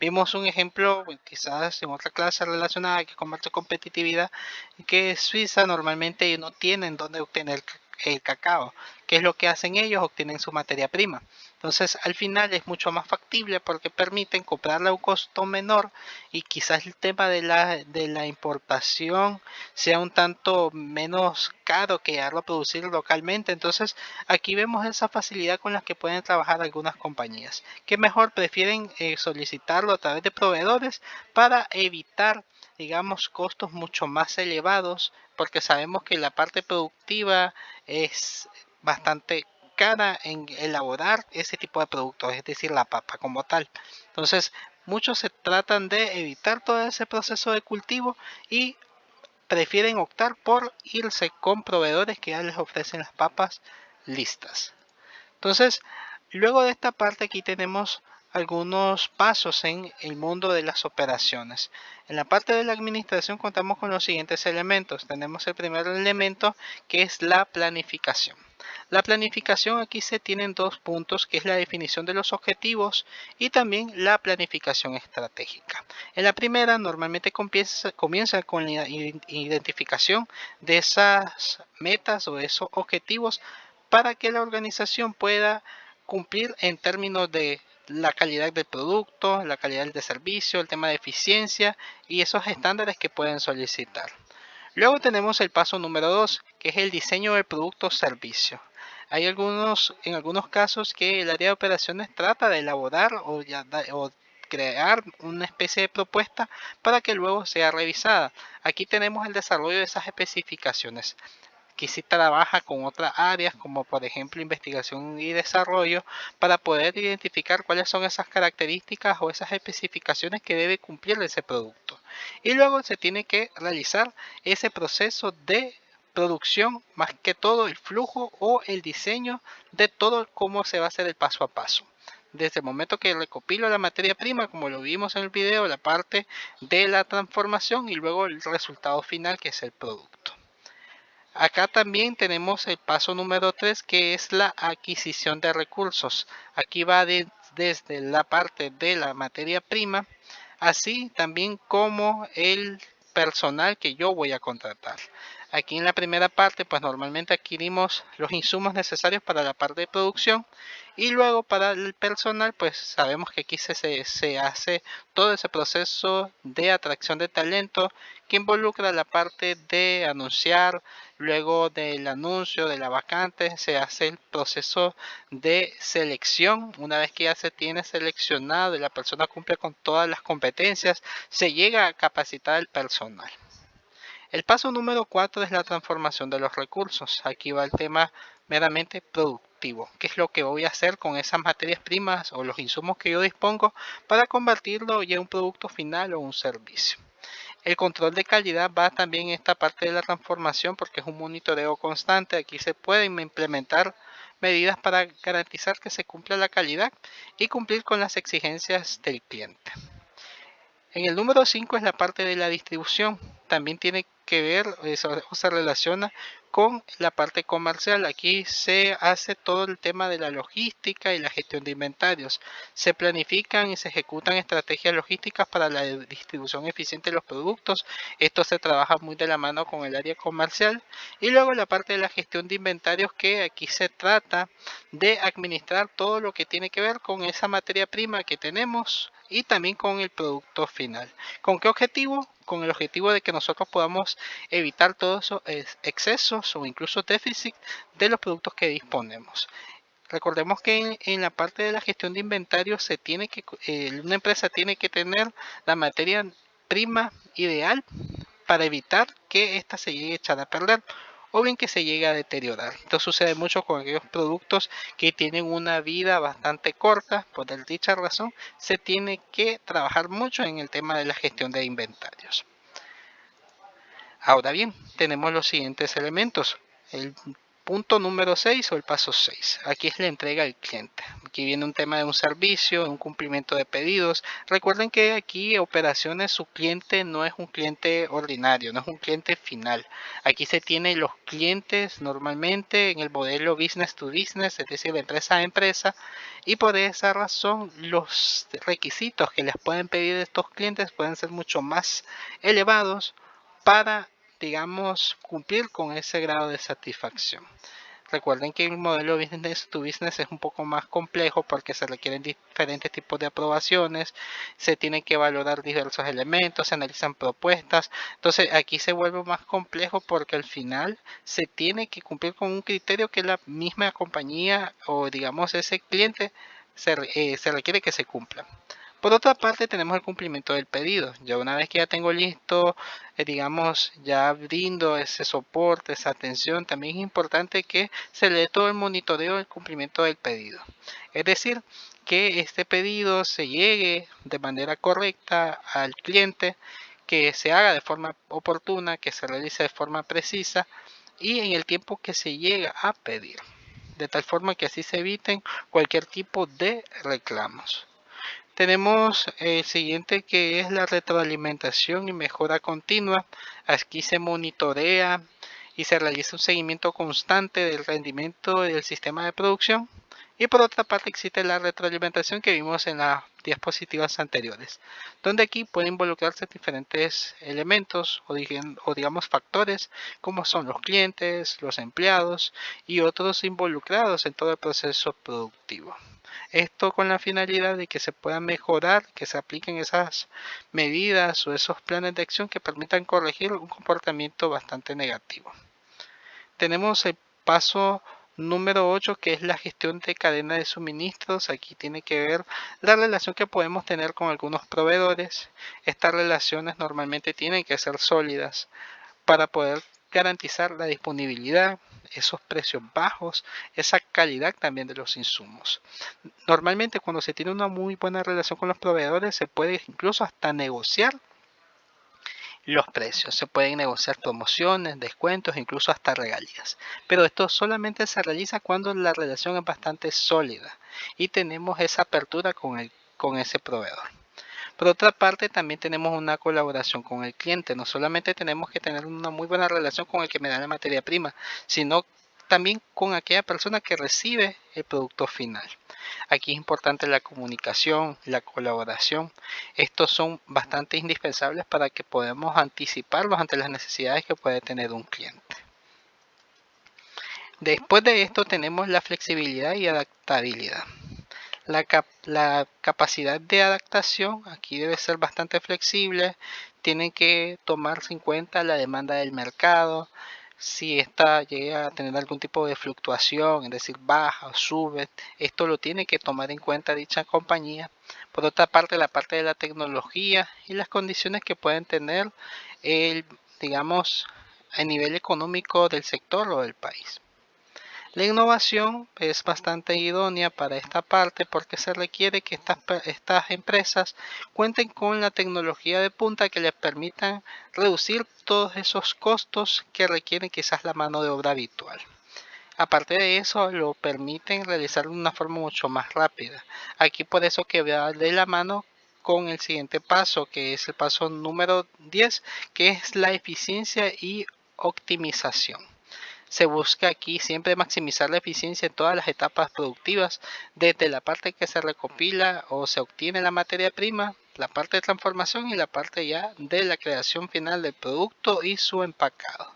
Speaker 1: Vimos un ejemplo, quizás en otra clase relacionada que comercio competitividad, que Suiza normalmente no tienen dónde obtener el cacao. ¿Qué es lo que hacen ellos? Obtienen su materia prima. Entonces al final es mucho más factible porque permiten comprarla a un costo menor y quizás el tema de la importación sea un tanto menos caro que llegarlo a producir localmente. Entonces aquí vemos esa facilidad con la que pueden trabajar algunas compañías. Que mejor prefieren solicitarlo a través de proveedores para evitar, digamos, costos mucho más elevados porque sabemos que la parte productiva es bastante cara en elaborar ese tipo de productos, es decir, la papa como tal. Entonces, muchos se tratan de evitar todo ese proceso de cultivo y prefieren optar por irse con proveedores que ya les ofrecen las papas listas. Entonces, luego de esta parte aquí tenemos algunos pasos en el mundo de las operaciones. En la parte de la administración contamos con los siguientes elementos. Tenemos el primer elemento que es la planificación. La planificación, aquí se tienen dos puntos, que es la definición de los objetivos y también la planificación estratégica. En la primera normalmente comienza con la identificación de esas metas o esos objetivos para que la organización pueda cumplir en términos de la calidad del producto, la calidad del servicio, el tema de eficiencia y esos estándares que pueden solicitar. Luego tenemos el paso número 2, que es el diseño del producto o servicio. Hay en algunos casos que el área de operaciones trata de elaborar o crear una especie de propuesta para que luego sea revisada. Aquí tenemos el desarrollo de esas especificaciones. Aquí sí trabaja con otras áreas como por ejemplo investigación y desarrollo para poder identificar cuáles son esas características o esas especificaciones que debe cumplir ese producto. Y luego se tiene que realizar ese proceso de producción, más que todo el flujo o el diseño de todo cómo se va a hacer el paso a paso. Desde el momento que recopilo la materia prima, como lo vimos en el video, la parte de la transformación y luego el resultado final que es el producto. Acá también tenemos el paso número 3, que es la adquisición de recursos. Aquí va desde la parte de la materia prima, así también como el personal que yo voy a contratar. Aquí en la primera parte, pues normalmente adquirimos los insumos necesarios para la parte de producción y luego para el personal, pues sabemos que aquí se hace todo ese proceso de atracción de talento que involucra la parte de anunciar. Luego del anuncio de la vacante se hace el proceso de selección. Una vez que ya se tiene seleccionado y la persona cumple con todas las competencias, se llega a capacitar al personal. El paso número 4 es la transformación de los recursos. Aquí va el tema meramente productivo. ¿Qué es lo que voy a hacer con esas materias primas o los insumos que yo dispongo para convertirlo ya en un producto final o un servicio? El control de calidad va también en esta parte de la transformación porque es un monitoreo constante. Aquí se pueden implementar medidas para garantizar que se cumpla la calidad y cumplir con las exigencias del cliente. En el número 5 es la parte de la distribución. También tiene que ver, eso se relaciona con la parte comercial. Aquí se hace todo el tema de la logística y la gestión de inventarios. Se planifican y se ejecutan estrategias logísticas para la distribución eficiente de los productos. Esto se trabaja muy de la mano con el área comercial. Y luego la parte de la gestión de inventarios, que aquí se trata de administrar todo lo que tiene que ver con esa materia prima que tenemos y también con el producto final. ¿Con qué objetivo? Con el objetivo de que nosotros podamos evitar todos esos excesos o incluso déficit de los productos que disponemos. Recordemos que en la parte de la gestión de inventario una empresa tiene que tener la materia prima ideal para evitar que ésta se llegue a echar a perder o bien que se llegue a deteriorar. Esto sucede mucho con aquellos productos que tienen una vida bastante corta. Por dicha razón se tiene que trabajar mucho en el tema de la gestión de inventarios. Ahora bien, tenemos los siguientes elementos. El punto número 6 o el paso 6. Aquí es la entrega al cliente. Aquí viene un tema de un servicio, un cumplimiento de pedidos. Recuerden que aquí operaciones, su cliente no es un cliente ordinario, no es un cliente final. Aquí se tienen los clientes normalmente en el modelo business to business, es decir, de empresa a empresa. Y por esa razón los requisitos que les pueden pedir estos clientes pueden ser mucho más elevados para, digamos, cumplir con ese grado de satisfacción. Recuerden que el modelo business to business es un poco más complejo porque se requieren diferentes tipos de aprobaciones, se tienen que valorar diversos elementos, se analizan propuestas. Entonces aquí se vuelve más complejo porque al final se tiene que cumplir con un criterio que la misma compañía o digamos ese cliente se requiere que se cumpla. Por otra parte tenemos el cumplimiento del pedido. Ya una vez que ya tengo listo, digamos, ya brindo ese soporte, esa atención, también es importante que se le dé todo el monitoreo del cumplimiento del pedido. Es decir, que este pedido se llegue de manera correcta al cliente, que se haga de forma oportuna, que se realice de forma precisa y en el tiempo que se llega a pedir. De tal forma que así se eviten cualquier tipo de reclamos. Tenemos el siguiente, que es la retroalimentación y mejora continua. Aquí se monitorea y se realiza un seguimiento constante del rendimiento del sistema de producción. Y por otra parte existe la retroalimentación que vimos en las diapositivas anteriores, donde aquí pueden involucrarse diferentes elementos o digamos factores como son los clientes, los empleados y otros involucrados en todo el proceso productivo. Esto con la finalidad de que se pueda mejorar, que se apliquen esas medidas o esos planes de acción que permitan corregir un comportamiento bastante negativo. Tenemos el paso número 8, que es la gestión de cadena de suministros. Aquí tiene que ver la relación que podemos tener con algunos proveedores. Estas relaciones normalmente tienen que ser sólidas para poder garantizar la disponibilidad, esos precios bajos, esa calidad también de los insumos. Normalmente cuando se tiene una muy buena relación con los proveedores se puede incluso hasta negociar los precios, se pueden negociar promociones, descuentos, incluso hasta regalías. Pero esto solamente se realiza cuando la relación es bastante sólida y tenemos esa apertura con ese proveedor. Por otra parte, también tenemos una colaboración con el cliente. No solamente tenemos que tener una muy buena relación con el que me da la materia prima, sino también con aquella persona que recibe el producto final. Aquí es importante la comunicación, la colaboración. Estos son bastante indispensables para que podamos anticiparlos ante las necesidades que puede tener un cliente. Después de esto tenemos la flexibilidad y adaptabilidad. La capacidad de adaptación aquí debe ser bastante flexible, tiene que tomarse en cuenta la demanda del mercado, si esta llega a tener algún tipo de fluctuación, es decir, baja o sube, esto lo tiene que tomar en cuenta dicha compañía. Por otra parte, la parte de la tecnología y las condiciones que pueden tener digamos, a nivel económico del sector o del país. La innovación es bastante idónea para esta parte porque se requiere que estas empresas cuenten con la tecnología de punta que les permitan reducir todos esos costos que requieren quizás la mano de obra habitual. Aparte de eso, lo permiten realizar de una forma mucho más rápida. Aquí por eso que va de la mano con el siguiente paso, que es el paso número 10, que es la eficiencia y optimización. Se busca aquí siempre maximizar la eficiencia en todas las etapas productivas, desde la parte que se recopila o se obtiene la materia prima, la parte de transformación y la parte ya de la creación final del producto y su empacado.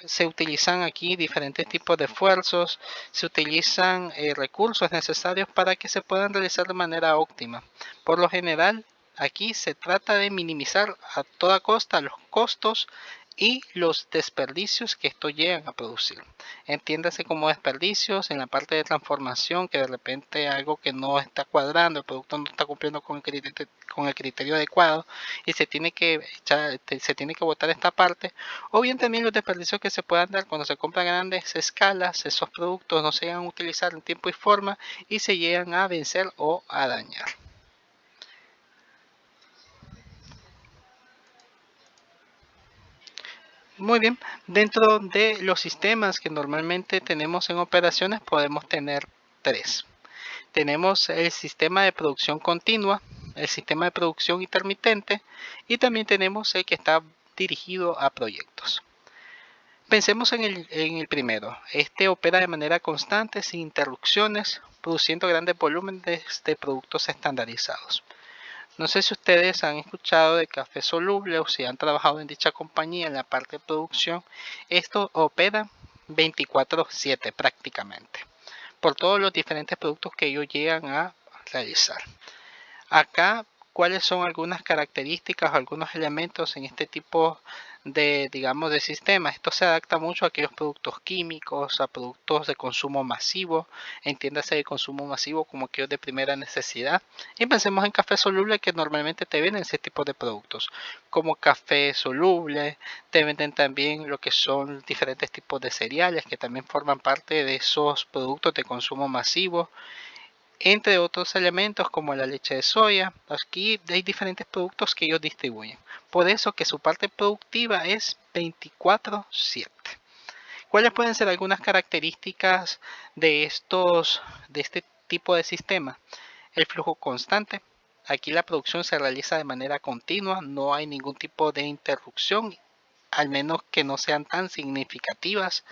Speaker 1: Se utilizan aquí diferentes tipos de esfuerzos, se utilizan recursos necesarios para que se puedan realizar de manera óptima. Por lo general, aquí se trata de minimizar a toda costa los costos y los desperdicios que esto llegan a producir. Entiéndase como desperdicios en la parte de transformación, que de repente algo que no está cuadrando, el producto no está cumpliendo con el criterio adecuado y se tiene que botar esta parte, o bien también los desperdicios que se puedan dar cuando se compran grandes escalas, esos productos no se llegan a utilizar en tiempo y forma y se llegan a vencer o a dañar. Muy bien, dentro de los sistemas que normalmente tenemos en operaciones podemos tener tres. Tenemos el sistema de producción continua, el sistema de producción intermitente y también tenemos el que está dirigido a proyectos. Pensemos en el primero. Este opera de manera constante, sin interrupciones, produciendo grandes volúmenes de productos estandarizados. No sé si ustedes han escuchado de café soluble o si han trabajado en dicha compañía en la parte de producción. Esto opera 24/7 prácticamente, por todos los diferentes productos que ellos llegan a realizar. Acá, ¿cuáles son algunas características o algunos elementos en este tipo de, digamos, de sistema? Esto se adapta mucho a aquellos productos químicos, a productos de consumo masivo, entiéndase de consumo masivo como aquellos de primera necesidad. Y pensemos en café soluble, que normalmente te venden ese tipo de productos, como café soluble, te venden también lo que son diferentes tipos de cereales que también forman parte de esos productos de consumo masivo, entre otros elementos como la leche de soya. Aquí hay diferentes productos que ellos distribuyen. Por eso que su parte productiva es 24/7. ¿Cuáles pueden ser algunas características de este tipo de sistema? El flujo constante. Aquí la producción se realiza de manera continua, no hay ningún tipo de interrupción al menos que no sean tan significativas.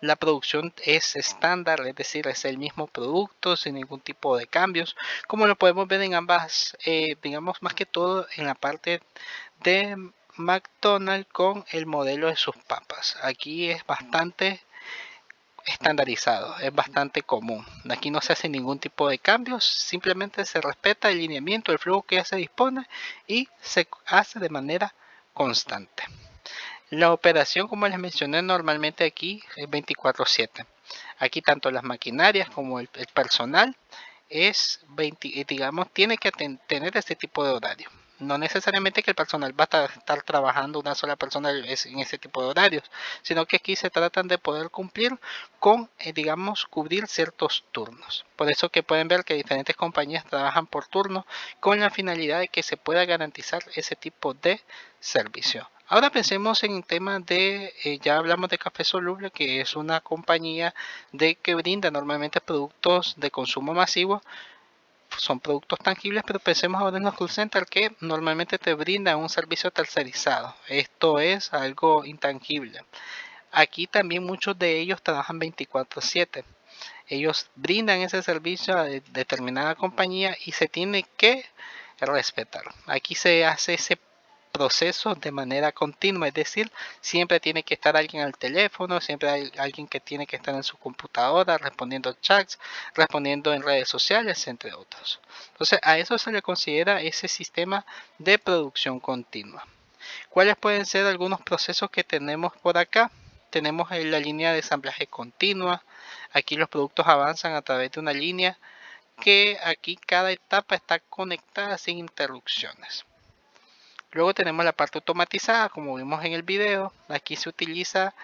Speaker 1: La producción es estándar, es decir, es el mismo producto sin ningún tipo de cambios, como lo podemos ver en ambas, digamos más que todo en la parte de McDonald's con el modelo de sus papas. Aquí es bastante estandarizado, es bastante común. Aquí no se hace ningún tipo de cambios, simplemente se respeta el lineamiento, el flujo que ya se dispone y se hace de manera constante. La operación, como les mencioné, normalmente aquí es 24/7. Aquí tanto las maquinarias como el personal es 20, digamos, tiene que tener este tipo de horario. No necesariamente que el personal va a estar trabajando una sola persona en ese tipo de horarios, sino que aquí se tratan de poder cumplir con, digamos, cubrir ciertos turnos. Por eso que pueden ver que diferentes compañías trabajan por turno con la finalidad de que se pueda garantizar ese tipo de servicio. Ahora pensemos en el tema de, ya hablamos de Café Soluble, que es una compañía que brinda normalmente productos de consumo masivo, son productos tangibles, pero pensemos ahora en los call centers que normalmente te brindan un servicio tercerizado. Esto es algo intangible. Aquí también muchos de ellos trabajan 24/7. Ellos brindan ese servicio a determinada compañía y se tiene que respetar. Aquí se hace ese proceso de manera continua, es decir, siempre tiene que estar alguien al teléfono, siempre hay alguien que tiene que estar en su computadora respondiendo chats, respondiendo en redes sociales, entre otros. Entonces, a eso se le considera ese sistema de producción continua. ¿Cuáles pueden ser algunos procesos que tenemos por acá? Tenemos la línea de ensamblaje continua. Aquí los productos avanzan a través de una línea que aquí cada etapa está conectada sin interrupciones. Luego tenemos la parte automatizada, como vimos en el video. Aquí se utiliza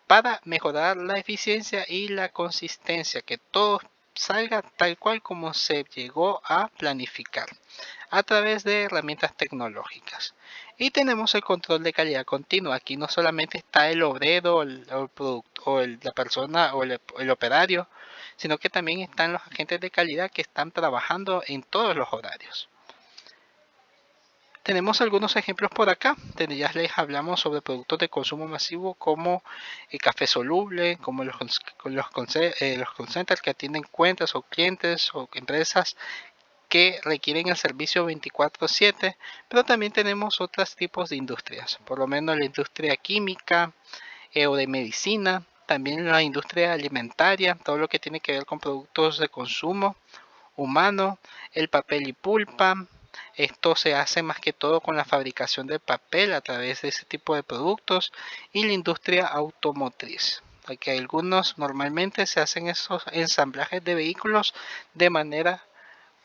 Speaker 1: para mejorar la eficiencia y la consistencia, que todo salga tal cual como se llegó a planificar a través de herramientas tecnológicas. Y tenemos el control de calidad continua. Aquí no solamente está el obrero, el producto, o la persona o el operario, sino que también están los agentes de calidad que están trabajando en todos los horarios. Tenemos algunos ejemplos por acá. Ya les hablamos sobre productos de consumo masivo como el café soluble, como los call centers que atienden cuentas o clientes o empresas que requieren el servicio 24/7, pero también tenemos otros tipos de industrias, por lo menos la industria química o de medicina, también la industria alimentaria, todo lo que tiene que ver con productos de consumo humano, el papel y pulpa. Esto se hace más que todo con la fabricación de papel a través de ese tipo de productos y la industria automotriz. Aquí algunos normalmente se hacen esos ensamblajes de vehículos de manera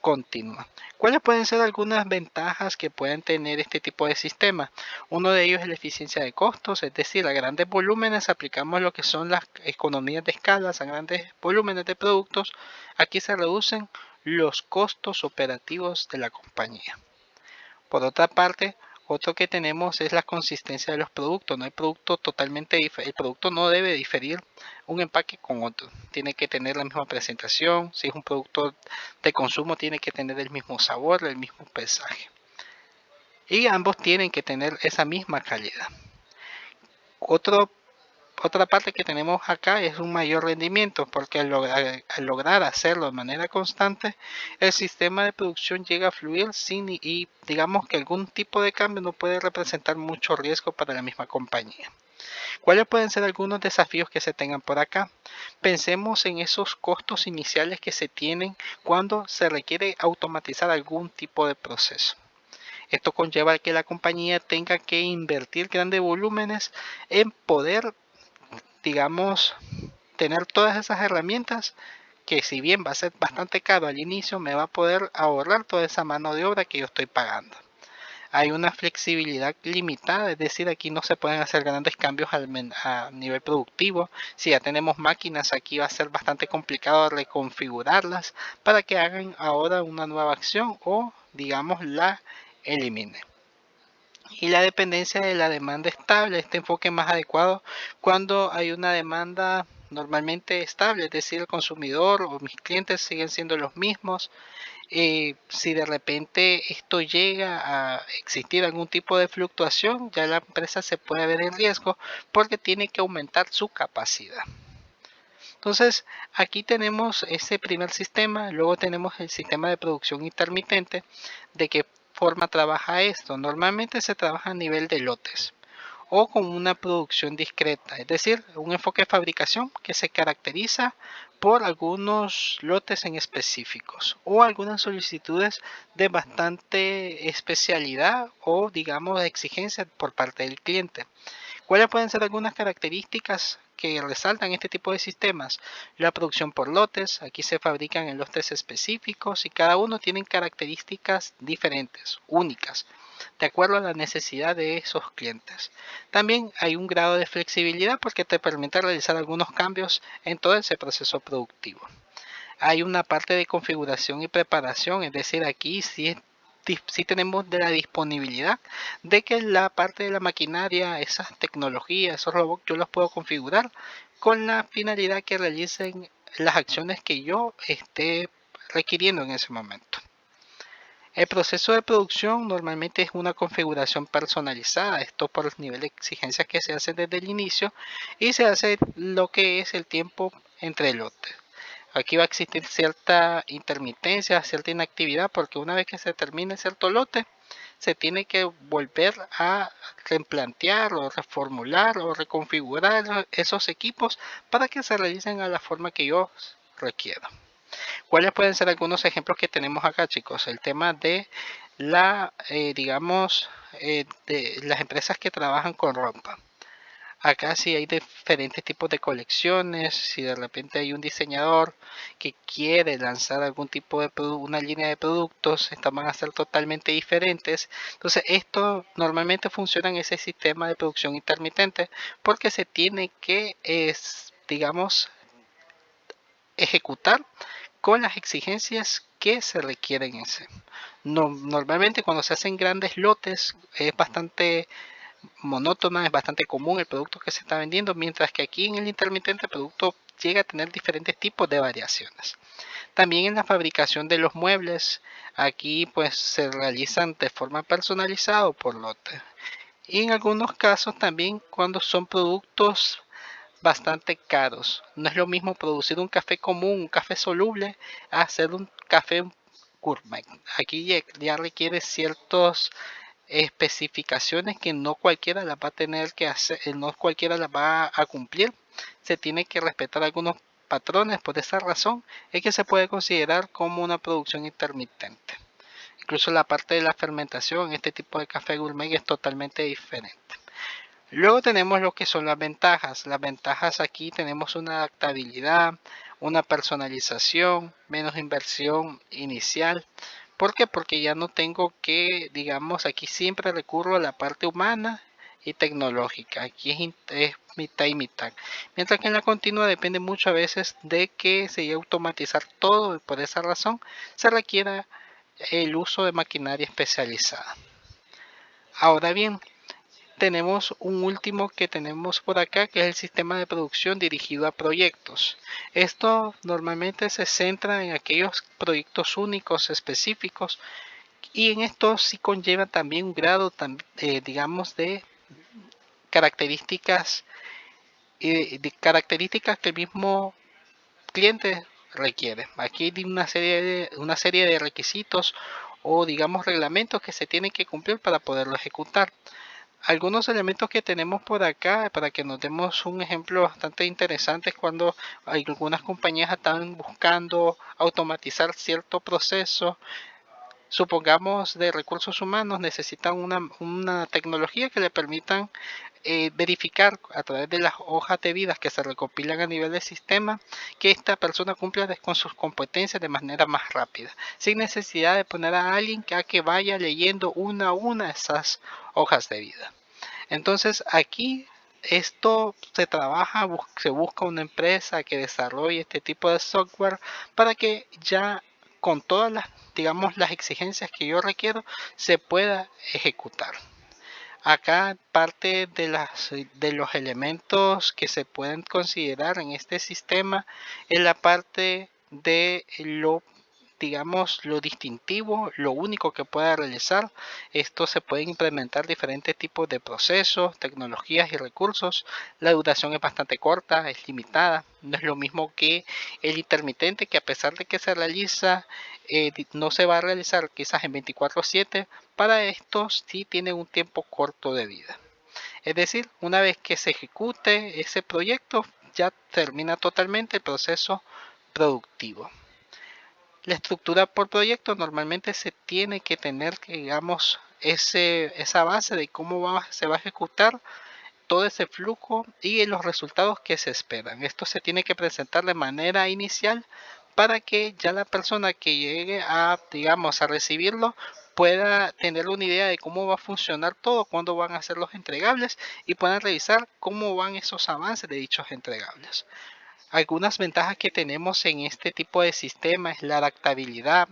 Speaker 1: continua. ¿Cuáles pueden ser algunas ventajas que pueden tener este tipo de sistema? Uno de ellos es la eficiencia de costos, es decir, a grandes volúmenes aplicamos lo que son las economías de escala, a grandes volúmenes de productos. Aquí se reducen los costos operativos de la compañía. Por otra parte, otro que tenemos es la consistencia de los productos. No hay producto totalmente el producto no debe diferir un empaque con otro. Tiene que tener la misma presentación. Si es un producto de consumo, tiene que tener el mismo sabor, el mismo pesaje. Y ambos tienen que tener esa misma calidad. Otra parte que tenemos acá es un mayor rendimiento, porque al lograr hacerlo de manera constante, el sistema de producción llega a fluir y digamos que algún tipo de cambio no puede representar mucho riesgo para la misma compañía. ¿Cuáles pueden ser algunos desafíos que se tengan por acá? Pensemos en esos costos iniciales que se tienen cuando se requiere automatizar algún tipo de proceso. Esto conlleva que la compañía tenga que invertir grandes volúmenes en poder, digamos, tener todas esas herramientas que si bien va a ser bastante caro al inicio, me va a poder ahorrar toda esa mano de obra que yo estoy pagando. Hay una flexibilidad limitada, es decir, aquí no se pueden hacer grandes cambios a nivel productivo. Si ya tenemos máquinas, aquí va a ser bastante complicado reconfigurarlas para que hagan ahora una nueva acción o, digamos, la eliminen. Y la dependencia de la demanda estable, este enfoque más adecuado cuando hay una demanda normalmente estable, es decir, el consumidor o mis clientes siguen siendo los mismos Si de repente esto llega a existir algún tipo de fluctuación, ya la empresa se puede ver en riesgo porque tiene que aumentar su capacidad. Entonces, aquí tenemos ese primer sistema, luego tenemos el sistema de producción intermitente. ¿De qué forma trabaja esto? Normalmente se trabaja a nivel de lotes o con una producción discreta, es decir, un enfoque de fabricación que se caracteriza por algunos lotes en específicos o algunas solicitudes de bastante especialidad o digamos de exigencia por parte del cliente. ¿Cuáles pueden ser algunas características que resaltan este tipo de sistemas? La producción por lotes, aquí se fabrican en lotes específicos y cada uno tiene características diferentes, únicas, de acuerdo a la necesidad de esos clientes. También hay un grado de flexibilidad porque te permite realizar algunos cambios en todo ese proceso productivo. Hay una parte de configuración y preparación, es decir, aquí sí tenemos de la disponibilidad de que la parte de la maquinaria, esas tecnologías, esos robots, yo los puedo configurar con la finalidad que realicen las acciones que yo esté requiriendo en ese momento. El proceso de producción normalmente es una configuración personalizada, esto por el nivel de exigencias que se hace desde el inicio y se hace lo que es el tiempo entre lotes. Aquí va a existir cierta intermitencia, cierta inactividad, porque una vez que se termine cierto lote, se tiene que volver a replantear o reformular o reconfigurar esos equipos para que se realicen a la forma que yo requiero. ¿Cuáles pueden ser algunos ejemplos que tenemos acá, chicos? El tema de de las empresas que trabajan con ropa. Acá sí hay diferentes tipos de colecciones. Si de repente hay un diseñador que quiere lanzar algún tipo de una línea de productos, estas van a ser totalmente diferentes. Entonces, esto normalmente funciona en ese sistema de producción intermitente porque se tiene que, digamos, ejecutar con las exigencias que se requieren en ese. No, normalmente cuando se hacen grandes lotes es bastante monótona, es bastante común el producto que se está vendiendo, mientras que aquí en el intermitente el producto llega a tener diferentes tipos de variaciones. También en la fabricación de los muebles, aquí pues se realizan de forma personalizada o por lote. Y en algunos casos también cuando son productos bastante caros. No es lo mismo producir un café común, un café soluble, a hacer un café gourmet. Aquí ya requiere ciertas especificaciones que no cualquiera las va a tener que hacer, no cualquiera las va a cumplir. Se tiene que respetar algunos patrones. Por esa razón es que se puede considerar como una producción intermitente. Incluso la parte de la fermentación, este tipo de café gourmet es totalmente diferente. Luego tenemos lo que son las ventajas. Las ventajas aquí tenemos una adaptabilidad, una personalización, menos inversión inicial. ¿Por qué? Porque ya no tengo que, digamos, aquí siempre recurro a la parte humana y tecnológica. Aquí es mitad y mitad. Mientras que en la continua depende muchas veces de que se llegue a automatizar todo y por esa razón se requiera el uso de maquinaria especializada. Ahora bien, tenemos un último que tenemos por acá, que es el sistema de producción dirigido a proyectos. Esto normalmente se centra en aquellos proyectos únicos, específicos, y en esto sí conlleva también un grado, digamos, de características, características que el mismo cliente requiere. Aquí hay una serie de requisitos o digamos reglamentos que se tienen que cumplir para poderlo ejecutar. Algunos elementos que tenemos por acá para que nos demos un ejemplo bastante interesante es cuando algunas compañías están buscando automatizar cierto proceso, supongamos de recursos humanos, necesitan una tecnología que le permitan verificar a través de las hojas de vida que se recopilan a nivel del sistema que esta persona cumpla con sus competencias de manera más rápida, sin necesidad de poner a alguien que vaya leyendo una a una esas hojas de vida. Entonces aquí esto se trabaja, se busca una empresa que desarrolle este tipo de software para que ya con todas las, digamos, las exigencias que yo requiero se pueda ejecutar. Acá parte de los elementos que se pueden considerar en este sistema es la parte de lo digamos, lo distintivo, lo único que pueda realizar. Esto se pueden implementar diferentes tipos de procesos, tecnologías y recursos. La duración es bastante corta, es limitada. No es lo mismo que el intermitente, que a pesar de que se realiza, no se va a realizar quizás en 24/7. Para estos sí tiene un tiempo corto de vida. Es decir, una vez que se ejecute ese proyecto, ya termina totalmente el proceso productivo. La estructura por proyecto normalmente se tiene que tener, digamos, esa base de cómo se va a ejecutar todo ese flujo y los resultados que se esperan. Esto se tiene que presentar de manera inicial para que ya la persona que llegue a, digamos, a recibirlo pueda tener una idea de cómo va a funcionar todo, cuándo van a ser los entregables y puedan revisar cómo van esos avances de dichos entregables. Algunas ventajas que tenemos en este tipo de sistema es la adaptabilidad,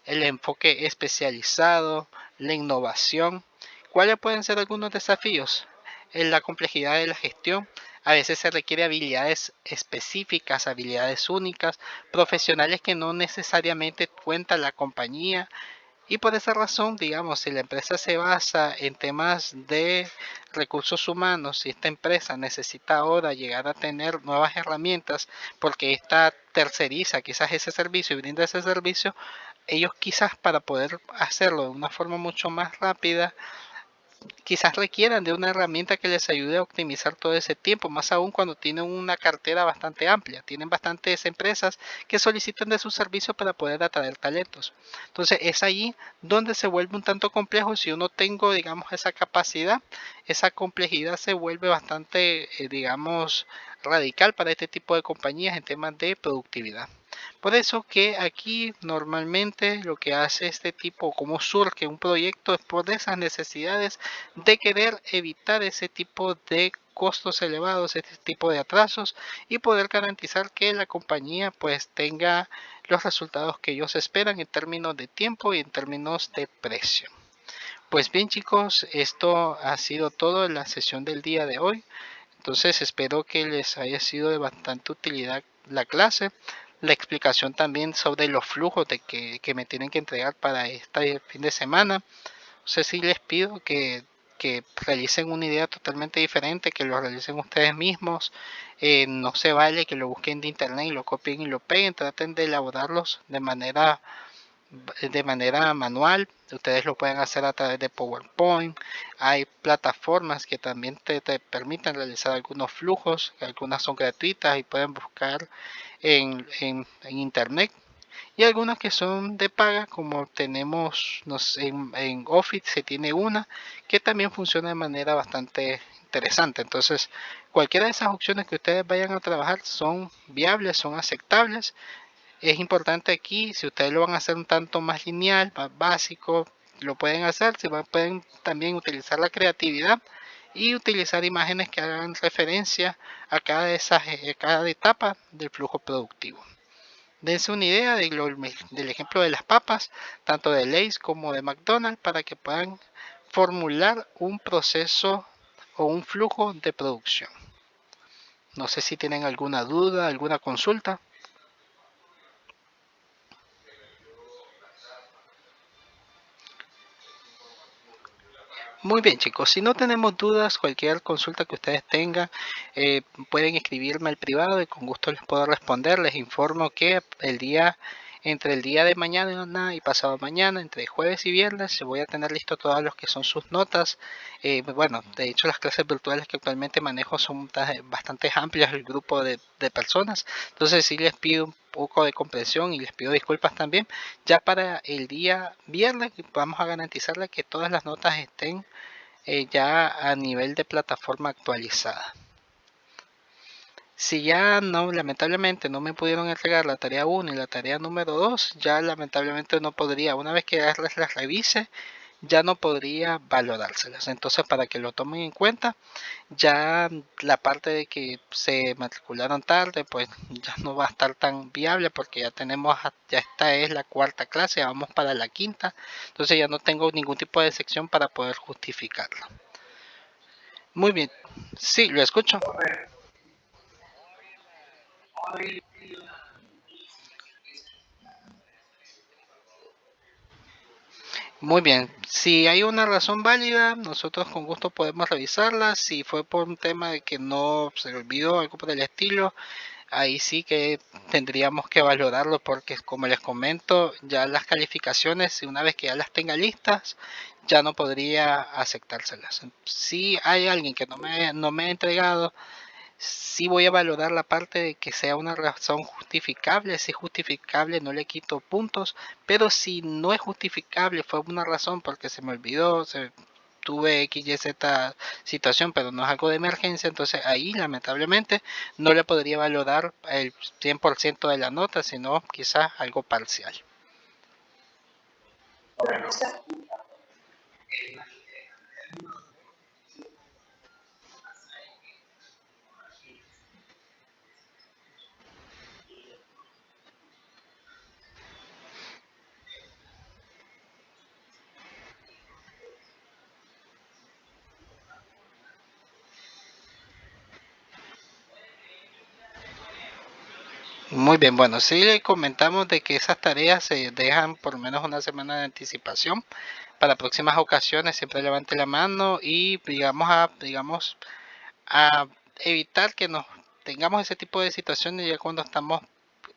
Speaker 1: el enfoque especializado, la innovación. ¿Cuáles pueden ser algunos desafíos? En la complejidad de la gestión. A veces se requiere habilidades específicas, habilidades únicas, profesionales que no necesariamente cuenta la compañía. Y por esa razón, digamos, si la empresa se basa en temas de recursos humanos, si esta empresa necesita ahora llegar a tener nuevas herramientas, porque esta terceriza quizás ese servicio y brinda ese servicio, ellos quizás para poder hacerlo de una forma mucho más rápida, quizás requieran de una herramienta que les ayude a optimizar todo ese tiempo, más aún cuando tienen una cartera bastante amplia. Tienen bastantes empresas que solicitan de sus servicios para poder atraer talentos. Entonces es allí donde se vuelve un tanto complejo. Si uno tengo, digamos, esa capacidad, esa complejidad se vuelve bastante, digamos, radical para este tipo de compañías en temas de productividad. Por eso que aquí normalmente lo que hace este tipo, como surge un proyecto, es por esas necesidades de querer evitar ese tipo de costos elevados, este tipo de atrasos y poder garantizar que la compañía pues tenga los resultados que ellos esperan en términos de tiempo y en términos de precio. Pues bien chicos, esto ha sido todo en la sesión del día de hoy. Entonces espero que les haya sido de bastante utilidad la clase, la explicación también sobre los flujos que me tienen que entregar para este fin de semana. No sé si les pido que realicen una idea totalmente diferente, que lo realicen ustedes mismos. No se vale que lo busquen de internet y lo copien y lo peguen, traten de elaborarlos de manera manual. Ustedes lo pueden hacer a través de PowerPoint. Hay plataformas que también te permiten realizar algunos flujos, algunas son gratuitas y pueden buscar en internet. Y algunas que son de paga, como tenemos no sé, en Office se tiene una que también funciona de manera bastante interesante. Entonces, cualquiera de esas opciones que ustedes vayan a trabajar son viables, son aceptables. Es importante aquí, si ustedes lo van a hacer un tanto más lineal, más básico, lo pueden hacer. Pueden también utilizar la creatividad y utilizar imágenes que hagan referencia a cada etapa del flujo productivo. Dense una idea del ejemplo de las papas, tanto de Lay's como de McDonald's, para que puedan formular un proceso o un flujo de producción. No sé si tienen alguna duda, alguna consulta. Muy bien chicos, si no tenemos dudas, cualquier consulta que ustedes tengan, pueden escribirme al privado y con gusto les puedo responder. Les informo que entre el día de mañana y pasado mañana, entre jueves y viernes, se voy a tener listo todos los que son sus notas. Bueno, de hecho las clases virtuales que actualmente manejo son bastante amplias el grupo de personas, entonces sí les pido un poco de comprensión y les pido disculpas también. Ya para el día viernes vamos a garantizarle que todas las notas estén ya a nivel de plataforma actualizada. Si ya no, lamentablemente no me pudieron entregar la tarea 1 y la tarea número 2, ya lamentablemente no podría, una vez que las revise, ya no podría valorárselas. Entonces, para que lo tomen en cuenta, ya la parte de que se matricularon tarde, pues ya no va a estar tan viable porque ya esta es la cuarta clase, vamos para la quinta, entonces ya no tengo ningún tipo de sección para poder justificarlo. Muy bien, sí, lo escucho. Muy bien, si hay una razón válida, nosotros con gusto podemos revisarla. Si fue por un tema de que no se le olvidó algo por el estilo, ahí sí que tendríamos que valorarlo porque como les comento, ya las calificaciones, si una vez que ya las tenga listas, ya no podría aceptárselas. Si hay alguien que no me ha entregado, sí voy a valorar la parte de que sea una razón justificable. Si es justificable, no le quito puntos, pero si no es justificable, fue una razón porque se me olvidó, tuve X, Y, Z situación, pero no es algo de emergencia, entonces ahí lamentablemente no le podría valorar el 100% de la nota, sino quizás algo parcial. Muy bien, bueno, sí le comentamos de que esas tareas se dejan por lo menos una semana de anticipación. Para próximas ocasiones siempre levante la mano y digamos a evitar que nos tengamos ese tipo de situaciones ya cuando estamos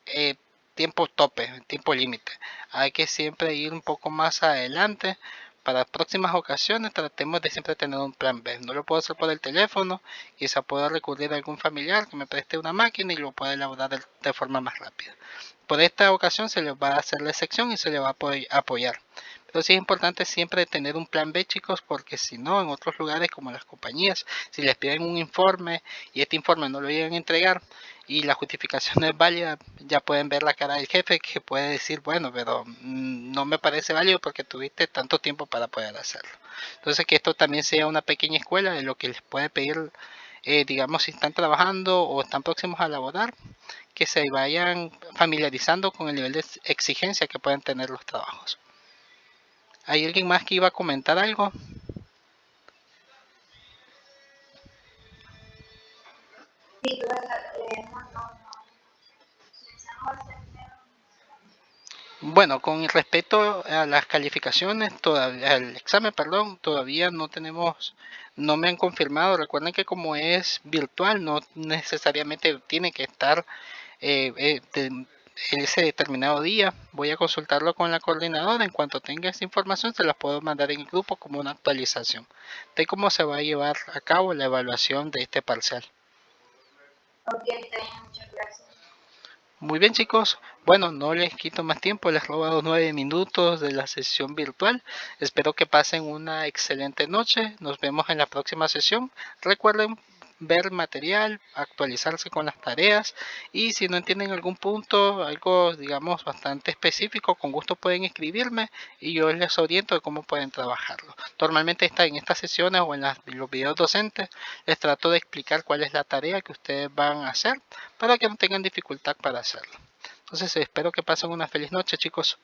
Speaker 1: eh, tiempo tope, tiempo límite. Hay que siempre ir un poco más adelante. Para próximas ocasiones tratemos de siempre tener un plan B. No lo puedo hacer por el teléfono, quizá pueda recurrir a algún familiar que me preste una máquina y lo pueda elaborar de forma más rápida. Por esta ocasión se le va a hacer la excepción y se le va a apoyar. Pero sí es importante siempre tener un plan B, chicos, porque si no, en otros lugares como las compañías, si les piden un informe y este informe no lo llegan a entregar y la justificación no es válida, ya pueden ver la cara del jefe que puede decir, bueno, pero no me parece válido porque tuviste tanto tiempo para poder hacerlo. Entonces que esto también sea una pequeña escuela de lo que les puede pedir, digamos, si están trabajando o están próximos a laborar, que se vayan familiarizando con el nivel de exigencia que pueden tener los trabajos. ¿Hay alguien más que iba a comentar algo? Bueno, con respecto a las calificaciones, todavía, al examen, perdón, todavía no me han confirmado. Recuerden que como es virtual, no necesariamente tiene que estar ese determinado día. Voy a consultarlo con la coordinadora. En cuanto tenga esa información, se las puedo mandar en el grupo como una actualización de cómo se va a llevar a cabo la evaluación de este parcial. Muy bien, chicos. Bueno, no les quito más tiempo, les he robado 9 minutos de la sesión virtual. Espero que pasen una excelente noche. Nos vemos en la próxima sesión. Recuerden ver material, actualizarse con las tareas y si no entienden algún punto, algo digamos bastante específico, con gusto pueden escribirme y yo les oriento de cómo pueden trabajarlo. Normalmente en estas sesiones o en los videos docentes les trato de explicar cuál es la tarea que ustedes van a hacer para que no tengan dificultad para hacerlo. Entonces espero que pasen una feliz noche, chicos.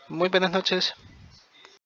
Speaker 1: Muy buenas noches.